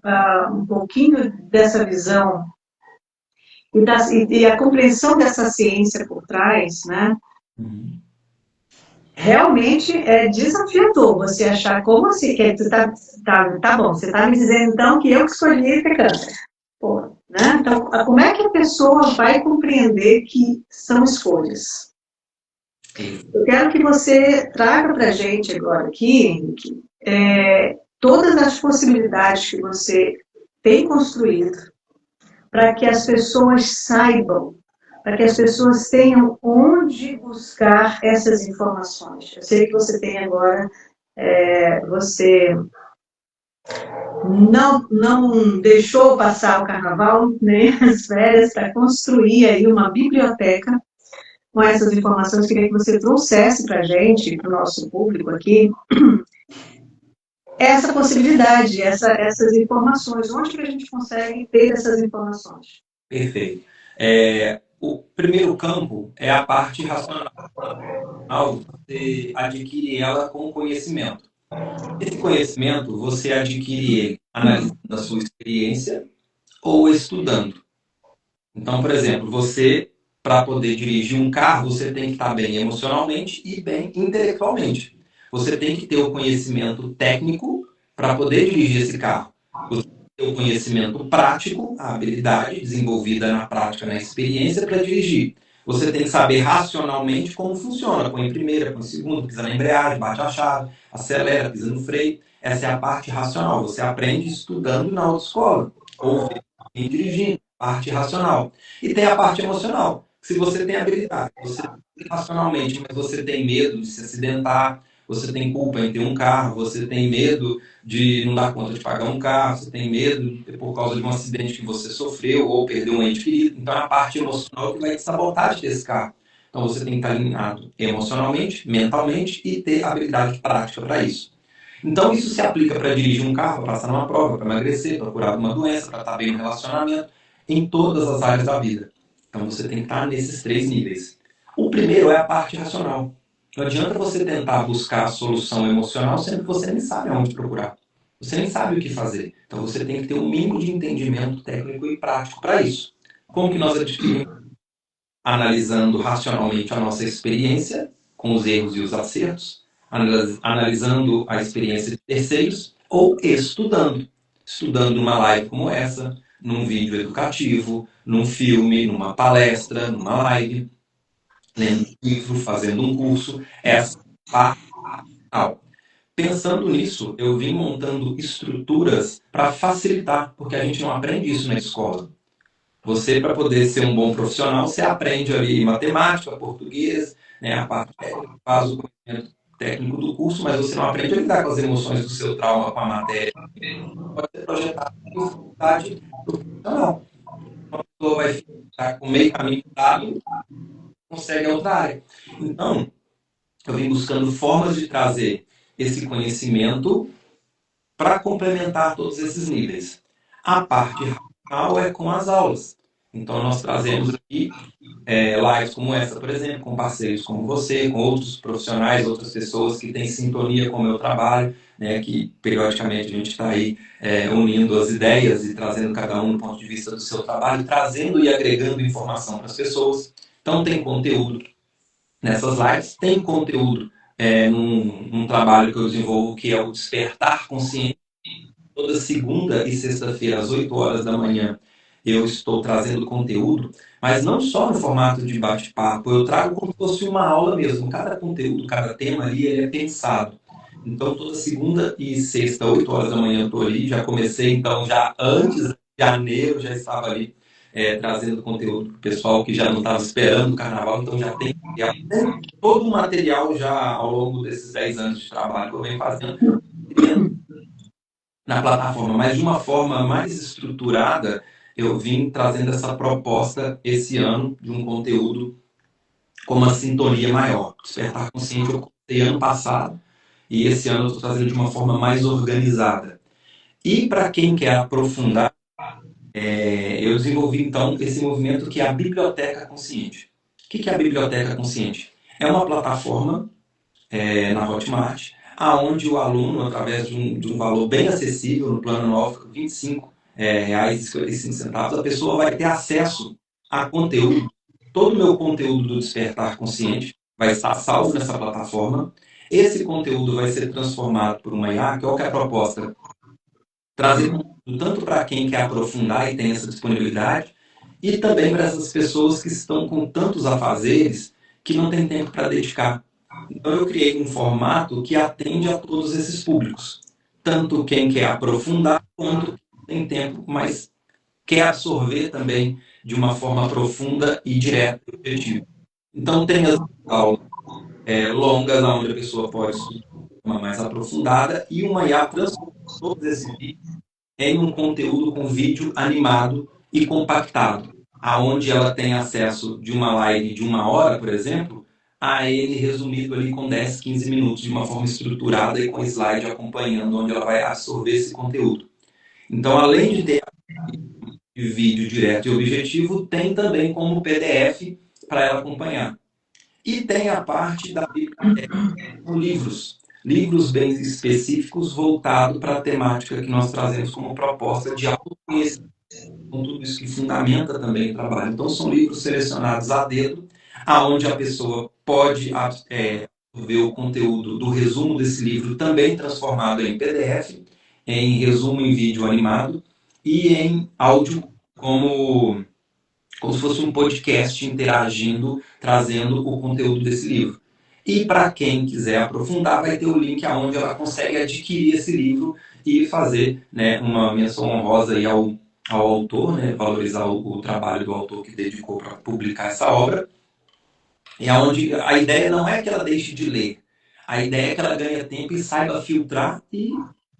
um pouquinho dessa visão e a compreensão dessa ciência por trás, né? Realmente é desafiador você achar como assim, que tu tá bom, você está me dizendo então que eu que escolhi ter câncer. Pô, né? Então, como é que a pessoa vai compreender que são escolhas? Eu quero que você traga para a gente agora aqui, Henrique, todas as possibilidades que você tem construído para que as pessoas saibam, para que as pessoas tenham onde buscar essas informações. Eu sei que você tem agora, você não deixou passar o carnaval, nem as férias, para construir aí uma biblioteca com essas informações. Queria que você trouxesse para a gente, para o nosso público aqui, essa possibilidade, essas informações. Onde que a gente consegue ter essas informações? Perfeito. O primeiro campo é a parte racional. Você adquire ela com conhecimento. Esse conhecimento, você adquire ele analisando a sua experiência ou estudando. Então, por exemplo, você, para poder dirigir um carro, você tem que estar bem emocionalmente e bem intelectualmente. Você tem que ter o conhecimento técnico para poder dirigir esse carro. Você tem que ter o conhecimento prático, a habilidade desenvolvida na prática, na experiência para dirigir. Você tem que saber racionalmente como funciona. Põe em primeira, põe em segunda, pisa na embreagem, bate a chave, acelera, pisa no freio. Essa é a parte racional. Você aprende estudando na autoescola ou dirigindo. Parte racional. E tem a parte emocional. Se você tem habilidade, você tem racionalmente, mas você tem medo de se acidentar, você tem culpa em ter um carro, você tem medo de não dar conta de pagar um carro, você tem medo por causa de um acidente que você sofreu ou perdeu um ente querido. Então, é a parte emocional que vai te sabotar de ter esse carro. Então, você tem que estar alinhado emocionalmente, mentalmente e ter habilidade prática para isso. Então, isso se aplica para dirigir um carro, para passar numa prova, para emagrecer, para curar uma doença, para estar bem no relacionamento, em todas as áreas da vida. Então, você tem que estar nesses 3 níveis. O primeiro é a parte racional. Não adianta você tentar buscar a solução emocional sendo que você nem sabe aonde procurar. Você nem sabe o que fazer. Então, você tem que ter um mínimo de entendimento técnico e prático para isso. Como que nós adquirimos? Analisando racionalmente a nossa experiência, com os erros e os acertos, analisando a experiência de terceiros ou estudando. Estudando numa live como essa, num vídeo educativo, num filme, numa palestra, numa live, lendo um livro, fazendo um curso. Essa parte final. Pensando nisso, eu vim montando estruturas para facilitar, porque a gente não aprende isso na escola. Você, para poder ser um bom profissional, você aprende ali matemática, português, né, a parte técnica, faz o conhecimento técnico do curso, mas você não aprende a lidar com as emoções do seu trauma, com a matéria. Pode ser projetado em faculdade profissional. A pessoa vai ficar com meio caminho dado, consegue a outra área. Então, eu vim buscando formas de trazer esse conhecimento para complementar todos esses níveis. A parte racional é com as aulas. Então, nós trazemos aqui lives como essa, por exemplo, com parceiros como você, com outros profissionais, outras pessoas que têm sintonia com o meu trabalho, né, que periodicamente a gente está aí unindo as ideias e trazendo cada um do ponto de vista do seu trabalho, trazendo e agregando informação para as pessoas. Então, tem conteúdo nessas lives, tem conteúdo num trabalho que eu desenvolvo, que é o Despertar Consciente. Toda segunda e sexta-feira, às 8 horas da manhã, eu estou trazendo conteúdo, mas não só no formato de bate-papo, eu trago como se fosse uma aula mesmo. Cada conteúdo, cada tema ali, ele é pensado. Então, toda segunda e sexta, 8 horas da manhã, eu estou ali. Já comecei, então, já antes de janeiro, já estava ali trazendo conteúdo para o pessoal que já não estava esperando o carnaval, então já tem todo o material já ao longo desses 10 anos de trabalho que eu venho fazendo na plataforma, mas de uma forma mais estruturada, eu vim trazendo essa proposta esse ano de um conteúdo com uma sintonia maior. Despertar Consciente eu comecei ano passado e esse ano eu estou trazendo de uma forma mais organizada. E para quem quer aprofundar, eu desenvolvi então esse movimento que é a Biblioteca Consciente. O que é a Biblioteca Consciente? É uma plataforma na Hotmart, aonde o aluno, através de um valor bem acessível, no plano novo, R$ 25,55, a pessoa vai ter acesso a conteúdo. Todo o meu conteúdo do Despertar Consciente vai estar salvo nessa plataforma. Esse conteúdo vai ser transformado por uma IA, que é a proposta? Trazer conteúdo tanto para quem quer aprofundar e tem essa disponibilidade, e também para essas pessoas que estão com tantos afazeres que não tem tempo para dedicar. Então, eu criei um formato que atende a todos esses públicos. Tanto quem quer aprofundar, quanto quem tem tempo, mas quer absorver também de uma forma profunda e direta e objetiva. Então, tem as aulas longas, onde a pessoa pode estudar de forma mais aprofundada, e uma IA transforma todos esses vídeos em um conteúdo com vídeo animado e compactado, aonde ela tem acesso de uma live de 1 hora, por exemplo, a ele resumido ali com 10, 15 minutos, de uma forma estruturada e com slide acompanhando, onde ela vai absorver esse conteúdo. Então, além de ter vídeo direto e objetivo, tem também como PDF para ela acompanhar. E tem a parte da biblioteca com livros bem específicos voltados para a temática que nós trazemos como proposta de autoconhecimento, com tudo isso que fundamenta também o trabalho. Então, são livros selecionados a dedo, aonde a pessoa pode ver o conteúdo do resumo desse livro, também transformado em PDF, em resumo em vídeo animado e em áudio, como se fosse um podcast interagindo, trazendo o conteúdo desse livro. E para quem quiser aprofundar, vai ter o link aonde ela consegue adquirir esse livro e fazer, né, uma menção honrosa aí ao autor, né, valorizar o trabalho do autor que dedicou para publicar essa obra. E aonde a ideia não é que ela deixe de ler. A ideia é que ela ganhe tempo e saiba filtrar e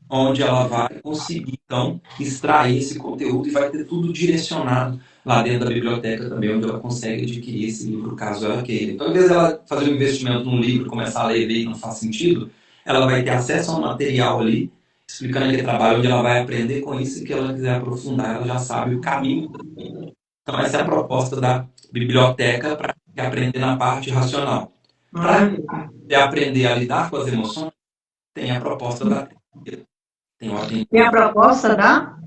onde ela vai conseguir, então, extrair esse conteúdo e vai ter tudo direcionado lá dentro da biblioteca também, onde ela consegue adquirir esse livro, caso ela queira. Então, ao invés dela fazer um investimento num livro, começar a ler e ver e não faz sentido, ela vai ter acesso a um material ali, explicando aquele trabalho, onde ela vai aprender com isso e que ela quiser aprofundar, ela já sabe o caminho. Então, essa é a proposta da biblioteca para aprender na parte racional. Para aprender a lidar com as emoções, tem a proposta da terapia. Tem a proposta da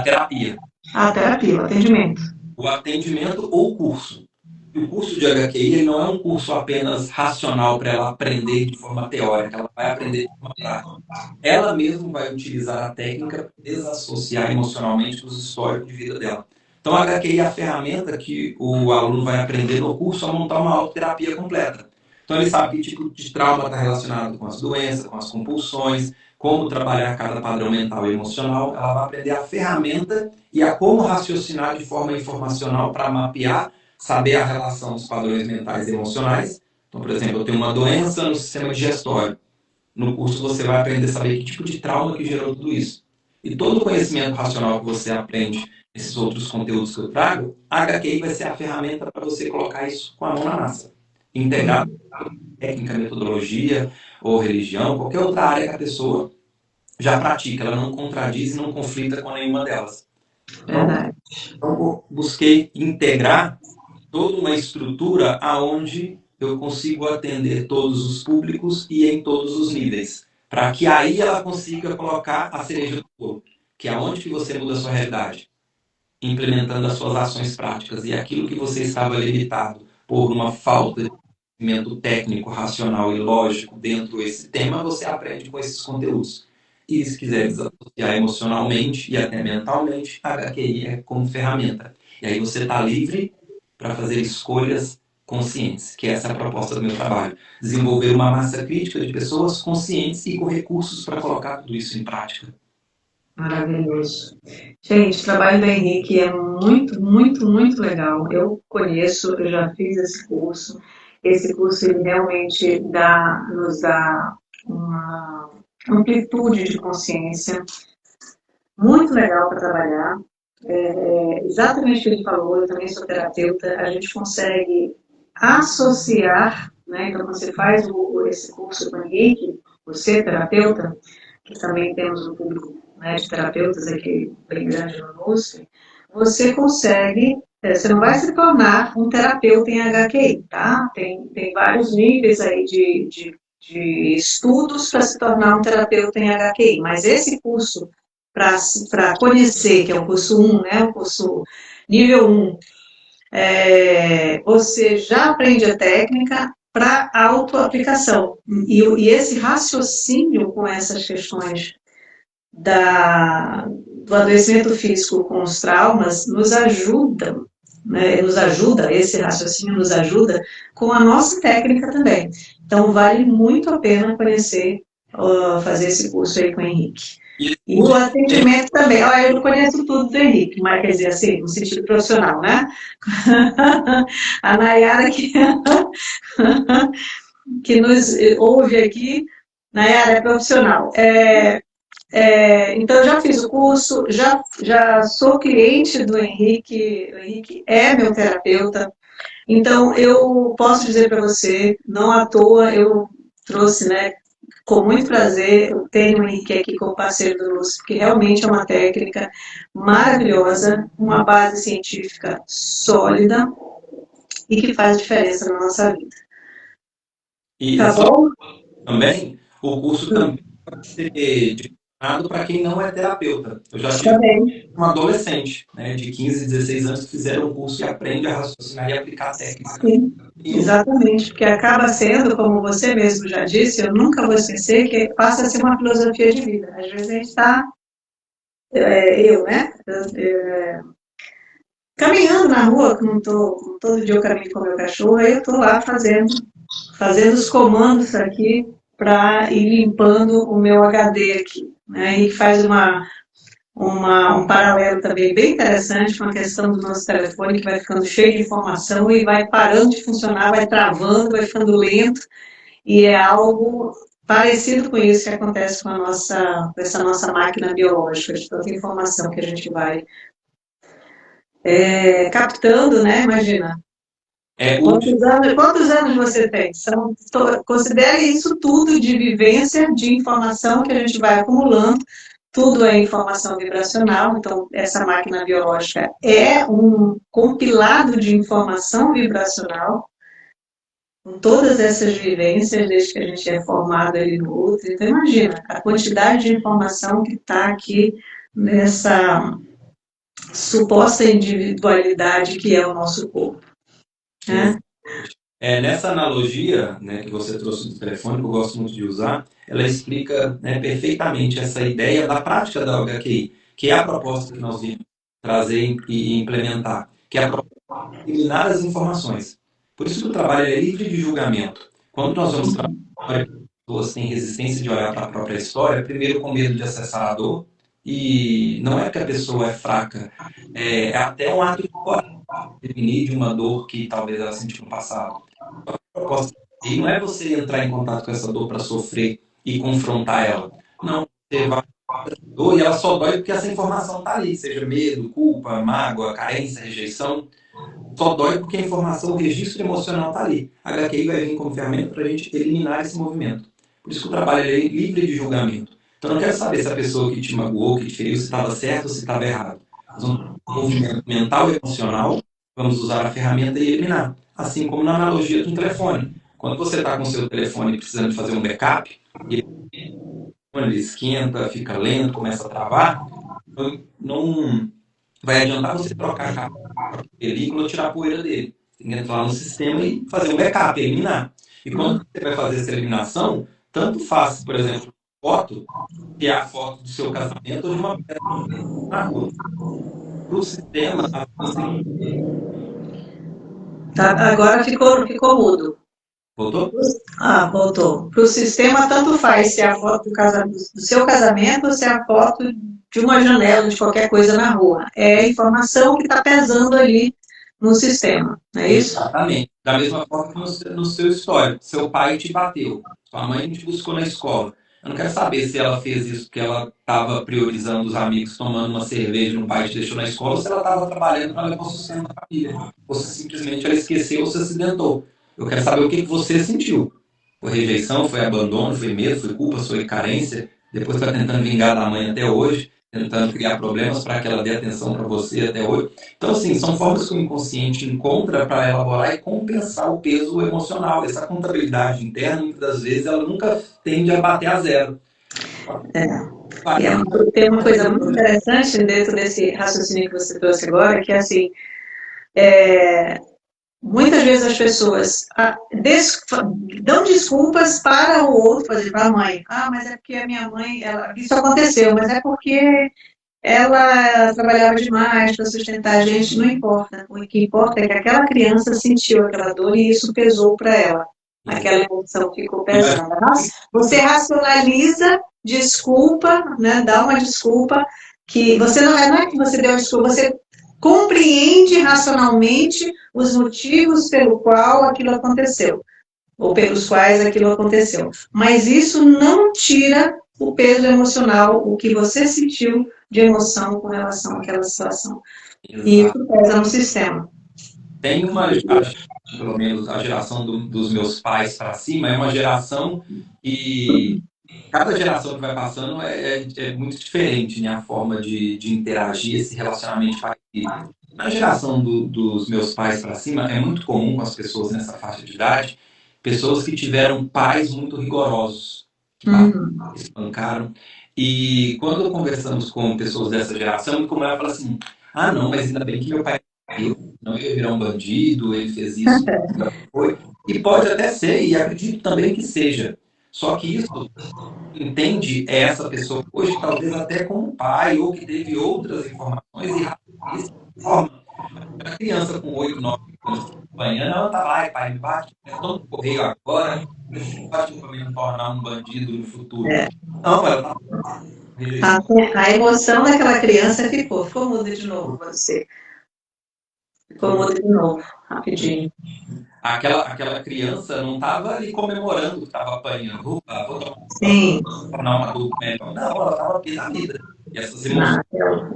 terapia. A terapia, o atendimento. O atendimento ou o curso. E o curso de HQI ele não é um curso apenas racional para ela aprender de forma teórica, ela vai aprender de forma prática. Ela mesma vai utilizar a técnica para desassociar emocionalmente dos históricos de vida dela. Então, a HQI é a ferramenta que o aluno vai aprender no curso a montar uma autoterapia completa. Então, ele sabe que tipo de trauma está relacionado com as doenças, com as compulsões, como trabalhar cada padrão mental e emocional. Ela vai aprender a ferramenta e a como raciocinar de forma informacional para mapear, saber a relação dos padrões mentais e emocionais. Então, por exemplo, eu tenho uma doença no sistema digestório. No curso você vai aprender a saber que tipo de trauma que gerou tudo isso. E todo o conhecimento racional que você aprende, esses outros conteúdos que eu trago, a HQI vai ser a ferramenta para você colocar isso com a mão na massa. Integrar técnica, metodologia ou religião, qualquer outra área que a pessoa já pratica, ela não contradiz e não conflita com nenhuma delas. Verdade. Então, eu busquei integrar toda uma estrutura aonde eu consigo atender todos os públicos e em todos os níveis, para que aí ela consiga colocar a cereja do bolo, que é onde que você muda a sua realidade, implementando as suas ações práticas e aquilo que você estava limitado por uma falta de conhecimento técnico, racional e lógico dentro desse tema, você aprende com esses conteúdos. E se quiser desassociar emocionalmente e até mentalmente, a HQI é como ferramenta. E aí você está livre para fazer escolhas conscientes, que essa é a proposta do meu trabalho. Desenvolver uma massa crítica de pessoas conscientes e com recursos para colocar tudo isso em prática. Maravilhoso. Gente, o trabalho do Henrique é muito, muito, muito legal. Eu conheço, eu já fiz esse curso. Esse curso ele realmente nos dá uma amplitude de consciência muito legal para trabalhar. Exatamente o que ele falou, eu também sou terapeuta, a gente consegue associar, né? Então, quando você faz esse curso com o Henrique, você, terapeuta, que também temos um público, né, de terapeutas aqui bem grande no NUSP, você consegue, você não vai se tornar um terapeuta em HQI, tá? Tem vários níveis aí de estudos para se tornar um terapeuta em HQI, mas esse curso, para conhecer, que é o curso 1, né, o curso nível 1, você já aprende a técnica para autoaplicação. E esse raciocínio com essas questões do adoecimento físico com os traumas nos ajuda, né, esse raciocínio nos ajuda com a nossa técnica também. Então, vale muito a pena conhecer, fazer esse curso aí com o Henrique. E o atendimento também. Eu não conheço tudo do Henrique, mas quer dizer assim, no sentido profissional, né? A Nayara que nos ouve aqui, Nayara é profissional. Então, eu já fiz o curso, já sou cliente do Henrique, o Henrique é meu terapeuta. Então, eu posso dizer para você, não à toa, eu trouxe, né, com muito prazer, eu tenho o Henrique aqui como parceiro do NUSP, porque realmente é uma técnica maravilhosa, uma base científica sólida e que faz diferença na nossa vida. E tá bom? Também, o curso também pode ser direcionado para quem não é terapeuta. Eu já tive um adolescente, né, de 15, 16 anos que fizeram um curso e aprende a raciocinar e aplicar a técnica. Sim, exatamente, porque acaba sendo, como você mesmo já disse, eu nunca vou esquecer, que passa a ser uma filosofia de vida. Às vezes a gente está, caminhando na rua, como todo dia eu caminho com o meu cachorro, aí eu estou lá fazendo os comandos aqui para ir limpando o meu HD aqui, né? E faz um paralelo também bem interessante com a questão do nosso telefone, que vai ficando cheio de informação e vai parando de funcionar, vai travando, vai ficando lento. e é algo parecido com isso que acontece com com essa nossa máquina biológica, de tanta informação que a gente vai captando, né? Imagina. Quantos anos você tem? Considere isso tudo de vivência, de informação que a gente vai acumulando. Tudo é informação vibracional, então essa máquina biológica é um compilado de informação vibracional, com todas essas vivências, desde que a gente é formado ali no outro. Então imagina a quantidade de informação que está aqui nessa suposta individualidade que é o nosso corpo. Né? Nessa analogia, né, que você trouxe do telefone, que eu gosto muito de usar, ela explica, né, perfeitamente essa ideia da prática da HQI, que é a proposta que nós vimos trazer e implementar, que é a proposta de eliminar as informações. Por isso que o trabalho é livre de julgamento. Quando nós vamos trabalhar com pessoas que têm resistência de olhar para a própria história, primeiro com medo de acessar a dor, e não é que a pessoa é fraca, é até um ato de coragem definir de uma dor que talvez ela sentiu no passado. A proposta e não é você entrar em contato com essa dor para sofrer e confrontar ela. Não, você vai dor e ela só dói porque essa informação está ali, seja medo, culpa, mágoa, carência, rejeição. Só dói porque a informação, o registro emocional está ali. A HQI vai vir como ferramenta para a gente eliminar esse movimento. Por isso que o trabalho é livre de julgamento. Então eu não quero saber se a pessoa que te magoou, que te feriu, se estava certo ou se estava errado. Nós vamos ter um movimento mental e emocional, vamos usar a ferramenta e eliminar. Assim como na analogia do telefone. Quando você está com o seu telefone precisando fazer um backup, e ele esquenta, fica lento, começa a travar, não vai adiantar você trocar a capa da película ou tirar a poeira dele. Tem que entrar lá no sistema e fazer um backup, eliminar. E quando você vai fazer essa eliminação, tanto faz, por exemplo, foto, que é a foto do seu casamento ou de uma pessoa na rua. Para o sistema, Tá, agora ficou mudo. voltou? Voltou. Para o sistema, tanto faz se é a foto do seu casamento ou se é a foto de uma janela, de qualquer coisa na rua. É a informação que está pesando ali no sistema, não é isso? Exatamente. Da mesma forma que no seu histórico. Seu pai te bateu, sua mãe te buscou na escola. Eu não quero saber se ela fez isso porque ela estava priorizando os amigos, tomando uma cerveja, um pai te deixou na escola, ou se ela estava trabalhando para levar o sustento da família. Ou se simplesmente ela esqueceu ou se acidentou. Eu quero saber o que você sentiu. Foi rejeição, foi abandono, foi medo, foi culpa, foi carência. Depois está tentando vingar da mãe até hoje, tentando criar problemas para que ela dê atenção para você até hoje. Então, assim, são formas que o inconsciente encontra para elaborar e compensar o peso emocional. Essa contabilidade interna, muitas das vezes, ela nunca tende a bater a zero. Tem uma coisa muito interessante dentro desse raciocínio que você trouxe agora, que é assim, muitas vezes as pessoas dão desculpas para o outro, por exemplo, a mãe. Mas é porque a minha mãe, isso aconteceu, mas é porque ela trabalhava demais para sustentar a gente, não importa. O que importa é que aquela criança sentiu aquela dor e isso pesou para ela. Aquela emoção ficou pesando. Você racionaliza, desculpa, né, dá uma desculpa, que você não é que você deu desculpa, você compreende racionalmente os motivos pelo qual aquilo aconteceu, ou pelos quais aquilo aconteceu. Mas isso não tira o peso emocional, o que você sentiu de emoção com relação àquela situação. Exato. E isso pesa no sistema. Tem pelo menos a geração dos meus pais para cima, é uma geração que cada geração que vai passando é muito diferente, né? A forma de interagir, esse relacionamento parecido. Na geração dos meus pais para cima, é muito comum com as pessoas nessa faixa de idade, pessoas que tiveram pais muito rigorosos, que espancaram. E quando conversamos com pessoas dessa geração, muito comum ela fala assim, não, mas ainda bem que meu pai não ia virar um bandido, ele fez isso, foi. E pode até ser, e acredito também que seja. Só que isso entende essa pessoa hoje, talvez até como pai, ou que teve outras informações e dessa forma. A criança com 8, 9 anos acompanhando, ela tá lá, pai, me bate, todo correio agora, bate para me tornar um bandido no futuro. Não, ela tá. A emoção daquela criança ficou muda de novo, você. Ficou muda de novo, rapidinho. aquela criança não estava ali comemorando que estava apanhando. Opa, vou Sim. tornar um adulto melhor. Não, ela estava bem na vida. E essas emoções.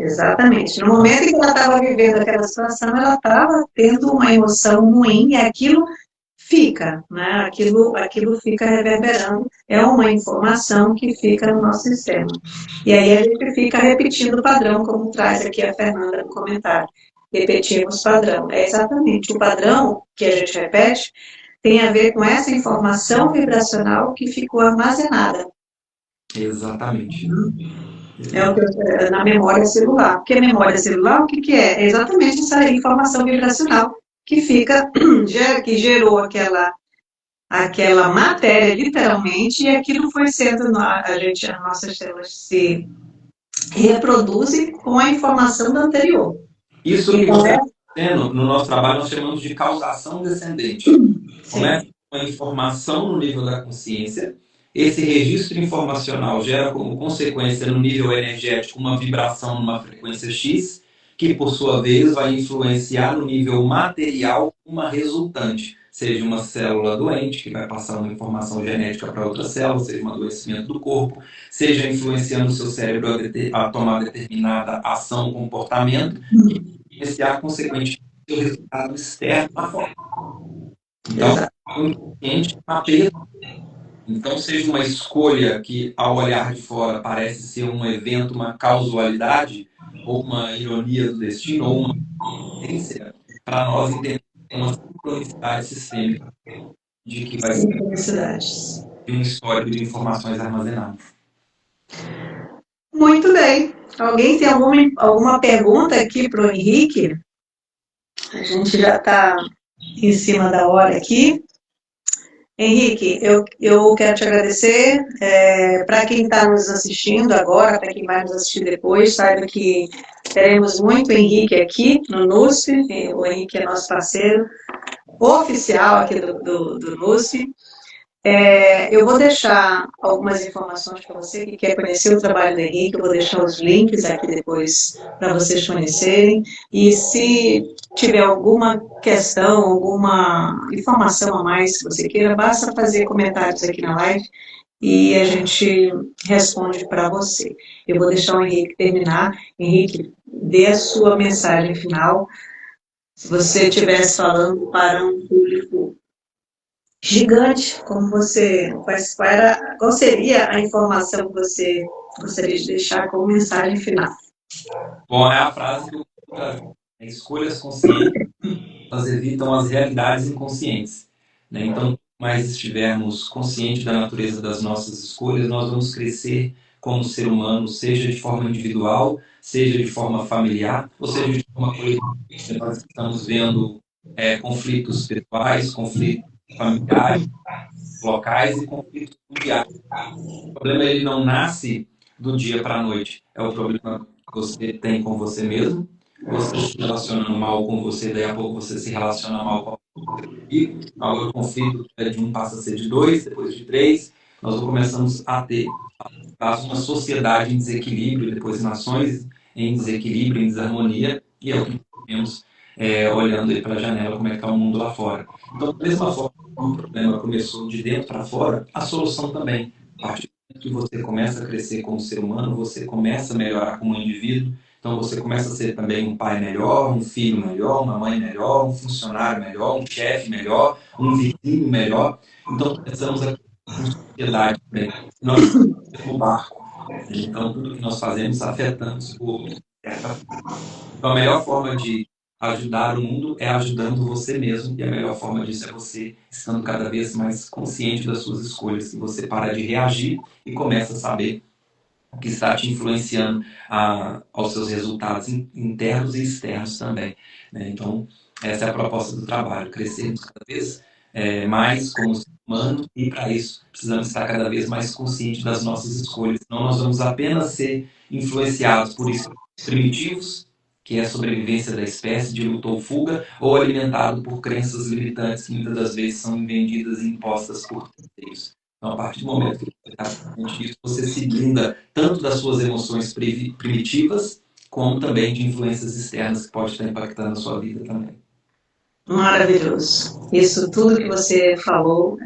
Exatamente. No momento em que ela estava vivendo aquela situação, ela estava tendo uma emoção ruim e aquilo fica, né? Aquilo fica reverberando. É uma informação que fica no nosso sistema. E aí a gente fica repetindo o padrão, como traz aqui a Fernanda no comentário. Repetimos padrão. É exatamente o padrão que a gente repete tem a ver com essa informação vibracional que ficou armazenada. Exatamente. Na memória celular. Porque a memória celular, o que é? É exatamente essa informação vibracional que fica, que gerou aquela matéria, literalmente, e aquilo foi sendo, as nossas células se reproduzem com a informação da anterior. Isso que você está dizendo, no nosso trabalho, nós chamamos de causação descendente. Começa com a informação no nível da consciência, esse registro informacional gera como consequência no nível energético uma vibração numa frequência X, que por sua vez vai influenciar no nível material uma resultante, seja uma célula doente, que vai passar uma informação genética para outra célula, seja um adoecimento do corpo, seja influenciando o seu cérebro a tomar determinada ação, comportamento, e influenciar consequentemente o resultado externo na forma. Então, o inconsciente mapeia. Então, seja uma escolha que, ao olhar de fora, parece ser um evento, uma causalidade, ou uma ironia do destino, ou uma coincidência, para nós entender uma sincronicidade sistêmica de que vai ser um histórico de informações armazenadas. Muito bem. Alguém tem alguma pergunta aqui para o Henrique? A gente já está em cima da hora aqui. Henrique, eu quero te agradecer. Para quem está nos assistindo agora, para quem vai nos assistir depois, saiba que teremos muito Henrique aqui no NUSP. O Henrique é nosso parceiro oficial aqui do NUSP. Eu vou deixar algumas informações para você que quer conhecer o trabalho do Henrique, eu vou deixar os links aqui depois para vocês conhecerem, e se tiver alguma questão, alguma informação a mais que você queira, basta fazer comentários aqui na live e a gente responde para você. Eu vou deixar o Henrique terminar. Henrique, dê a sua mensagem final, se você estivesse falando para um público gigante, como qual seria a informação que você gostaria de deixar como mensagem final? Bom, é a frase que eu trago. Escolhas conscientes, elas evitam as realidades inconscientes. Né? Então, quanto mais estivermos conscientes da natureza das nossas escolhas, nós vamos crescer como ser humano, seja de forma individual, seja de forma familiar, ou seja de forma coletiva. Nós estamos vendo conflitos pessoais, conflitos familiares, locais e conflitos mundiais. O problema ele não nasce do dia para a noite. É o problema que você tem com você mesmo. Você se relacionando mal com você, daí a pouco você se relaciona mal com e o conflito de um passa a ser de 2, depois de 3. Nós começamos a ter uma sociedade em desequilíbrio, depois nações em desequilíbrio, em desarmonia, e é o que vemos olhando aí para a janela como é que está o mundo lá fora. Então, da mesma forma que o problema começou de dentro para fora, a solução também. A partir do momento que você começa a crescer como ser humano, você começa a melhorar como indivíduo, então você começa a ser também um pai melhor, um filho melhor, uma mãe melhor, um funcionário melhor, um chefe melhor, um vizinho melhor. Então, começamos a uma sociedade também. Nós estamos no barco. Então, tudo que nós fazemos afetamos o outro. Então, a melhor forma de ajudar o mundo é ajudando você mesmo, e a melhor forma disso é você estando cada vez mais consciente das suas escolhas, que você para de reagir e começa a saber o que está te influenciando aos seus resultados internos e externos também. Né? Então, essa é a proposta do trabalho, crescermos cada vez mais como ser humano, e para isso precisamos estar cada vez mais conscientes das nossas escolhas, senão nós vamos apenas ser influenciados por instintos primitivos, que é a sobrevivência da espécie, de luta ou fuga, ou alimentado por crenças limitantes que muitas das vezes são vendidas e impostas por terceiros. Então, a partir do momento que você está consciente disso, você se blinda tanto das suas emoções primitivas, como também de influências externas que podem estar impactando a sua vida também. Maravilhoso. Isso tudo que você falou,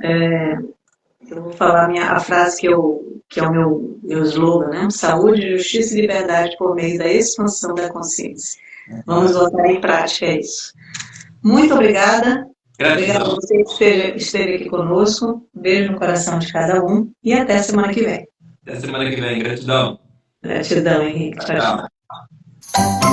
eu vou falar a frase que é o meu slogan, né? Saúde, justiça e liberdade por meio da expansão da consciência. Vamos botar em prática isso. Muito obrigada. Obrigada a você que esteve aqui conosco. Beijo no coração de cada um e até semana que vem. Até semana que vem. Gratidão. Gratidão, Henrique. Tchau, tchau.